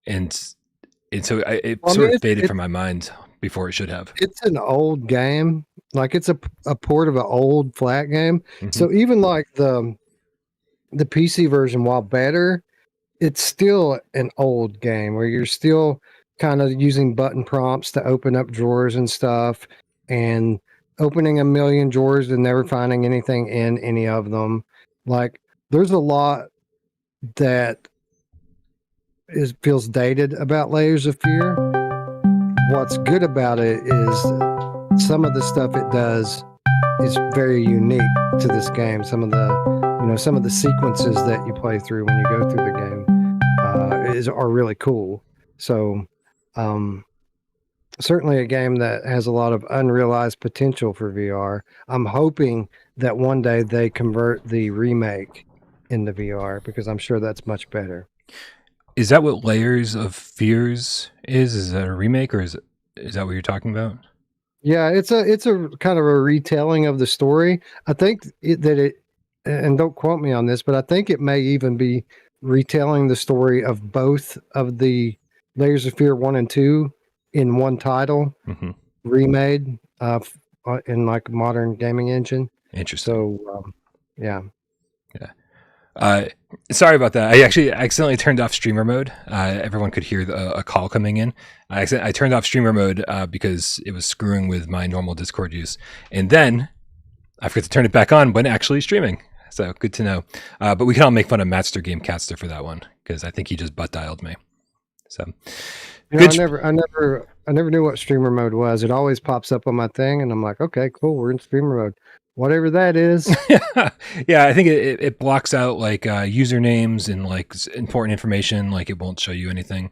it sort of faded from my mind before it should have. It's an old game, like it's a port of an old flat game. Mm-hmm. So even like the PC version, while better, it's still an old game where you're still kind of using button prompts to open up drawers and stuff and opening a million drawers and never finding anything in any of them. Like there's a lot that feels dated about Layers of Fear. What's good about it is some of the stuff it does is very unique to this game. Some of the sequences that you play through when you go through the game are really cool. So certainly a game that has a lot of unrealized potential for VR. I'm hoping that one day they convert the remake into VR because I'm sure that's much better. Is that what Layers of Fears is? Is that a remake or is that what you're talking about? Yeah, it's a kind of a retelling of the story. I think and don't quote me on this, but I think it may even be retelling the story of both of the Layers of Fear 1 and 2 in one title, remade in like a modern gaming engine. Interesting. So, yeah. Sorry about that. I actually accidentally turned off streamer mode. Everyone could hear a call coming in. I turned off streamer mode because it was screwing with my normal Discord use. And then I forgot to turn it back on when actually streaming. So good to know. But we can all make fun of Master Gamecaster for that one because I think he just butt dialed me. So I never knew what streamer mode was. It always pops up on my thing, and I'm like, okay, cool, we're in streamer mode. Whatever that is. Yeah, I think it blocks out like usernames and like important information. Like it won't show you anything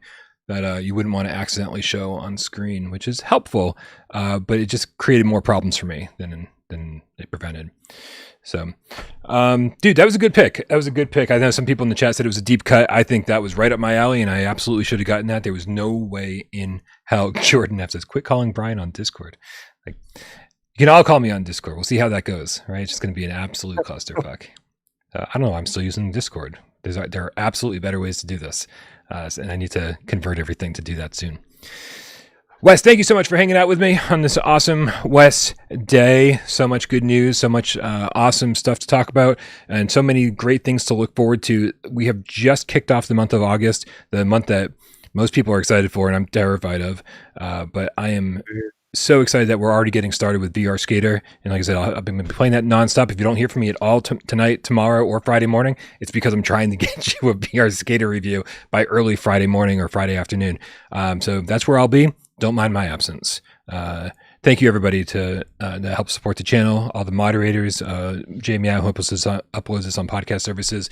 that you wouldn't want to accidentally show on screen, which is helpful. But it just created more problems for me than it prevented. So, dude, that was a good pick. I know some people in the chat said it was a deep cut. I think that was right up my alley, and I absolutely should have gotten that. There was no way in hell. Jordan F says, "Quit calling Brian on Discord." Like, you can all call me on Discord. We'll see how that goes. Right? It's just going to be an absolute clusterfuck. I don't know. I'm still using Discord. There are absolutely better ways to do this, and I need to convert everything to do that soon. Wes, thank you so much for hanging out with me on this awesome Wes day. So much good news, so much awesome stuff to talk about, and so many great things to look forward to. We have just kicked off the month of August, the month that most people are excited for, and I'm terrified of. But I am so excited that we're already getting started with VR Skater. And like I said, I've been playing that nonstop. If you don't hear from me at all tonight, tomorrow, or Friday morning, it's because I'm trying to get you a VR Skater review by early Friday morning or Friday afternoon. So that's where I'll be. Don't mind my absence. Thank you, everybody, to help support the channel. All the moderators, Jamie who uploads this on podcast services,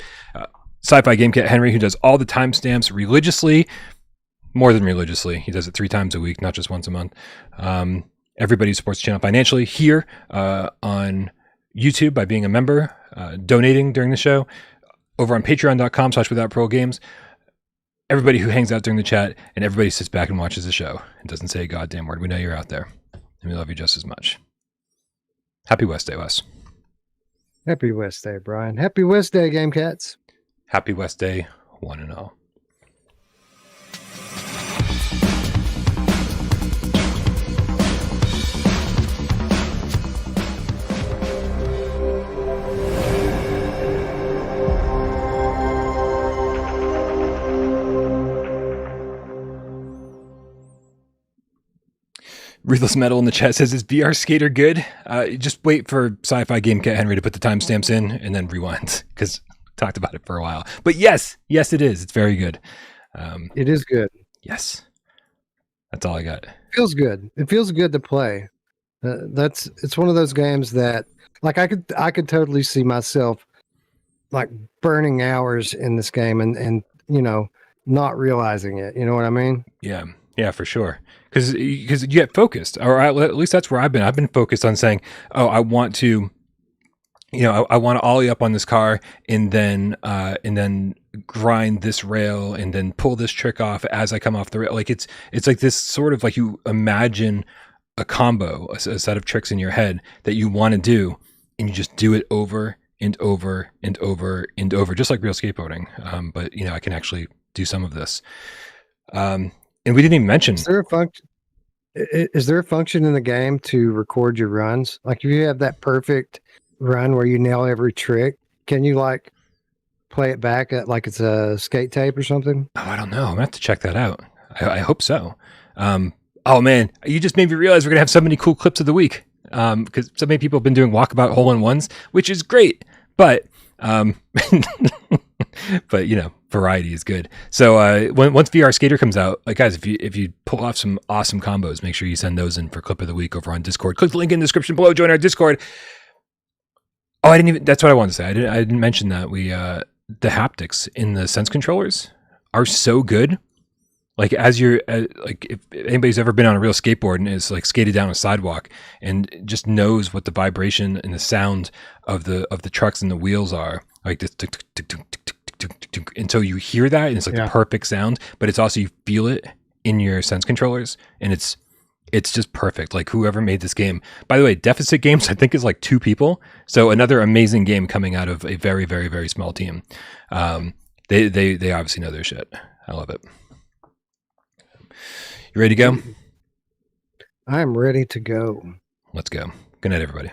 Sci-Fi Gamecat Henry, who does all the timestamps religiously, more than religiously. He does it 3 times a week, not just once a month. Everybody who supports the channel financially here on YouTube by being a member, donating during the show, over on patreon.com/withoutparolegames. Everybody who hangs out during the chat, and everybody sits back and watches the show and doesn't say a goddamn word. We know you're out there, and we love you just as much. Happy West Day, Wes. Happy West Day, Brian. Happy West Day, Game Cats. Happy West Day, one and all. Ruthless Metal in the chat says, is VR Skater good? Just wait for Sci-Fi Gamecat Henry to put the timestamps in and then rewind, because talked about it for a while. But yes, it is. It's very good. It is good. Yes. That's all I got. Feels good. It feels good to play. It's one of those games that, like, I could totally see myself like burning hours in this game and not realizing it. You know what I mean? Yeah, for sure. Because you get focused, or at least that's where I've been. I've been focused on saying, oh, I want to, I want to ollie up on this car and then grind this rail and then pull this trick off as I come off the rail. Like it's like this sort of like you imagine a combo, a set of tricks in your head that you want to do, and you just do it over and over and over and over, just like real skateboarding. But I can actually do some of this. And we didn't even mention. Is there a function in the game to record your runs? Like if you have that perfect run where you nail every trick, can you like play it back at like it's a skate tape or something? Oh, I don't know. I'm gonna have to check that out. I hope so. Oh man, you just made me realize we're gonna have so many cool clips of the week. Because so many people have been doing walkabout hole-in-ones, which is great, but but variety is good. So once VR Skater comes out, like guys, if you pull off some awesome combos, make sure you send those in for clip of the week over on Discord. Click the link in the description below. Join our Discord. Oh, that's what I wanted to say. I didn't mention that the haptics in the Sense controllers are so good. Like as you're like, if anybody's ever been on a real skateboard and is like skated down a sidewalk and just knows what the vibration and the sound of the trucks and the wheels are, like this tick, tick, tick, tick, tick, tick, tick, tick, until you hear that, and it's like the perfect sound, but it's also you feel it in your Sense controllers, and it's just perfect. Like whoever made this game, by the way, Deficit Games I think is like 2 people, so another amazing game coming out of a very, very, very small team. They obviously know their shit. I love it. You ready to go? I'm ready to go. Let's go. Good night, everybody.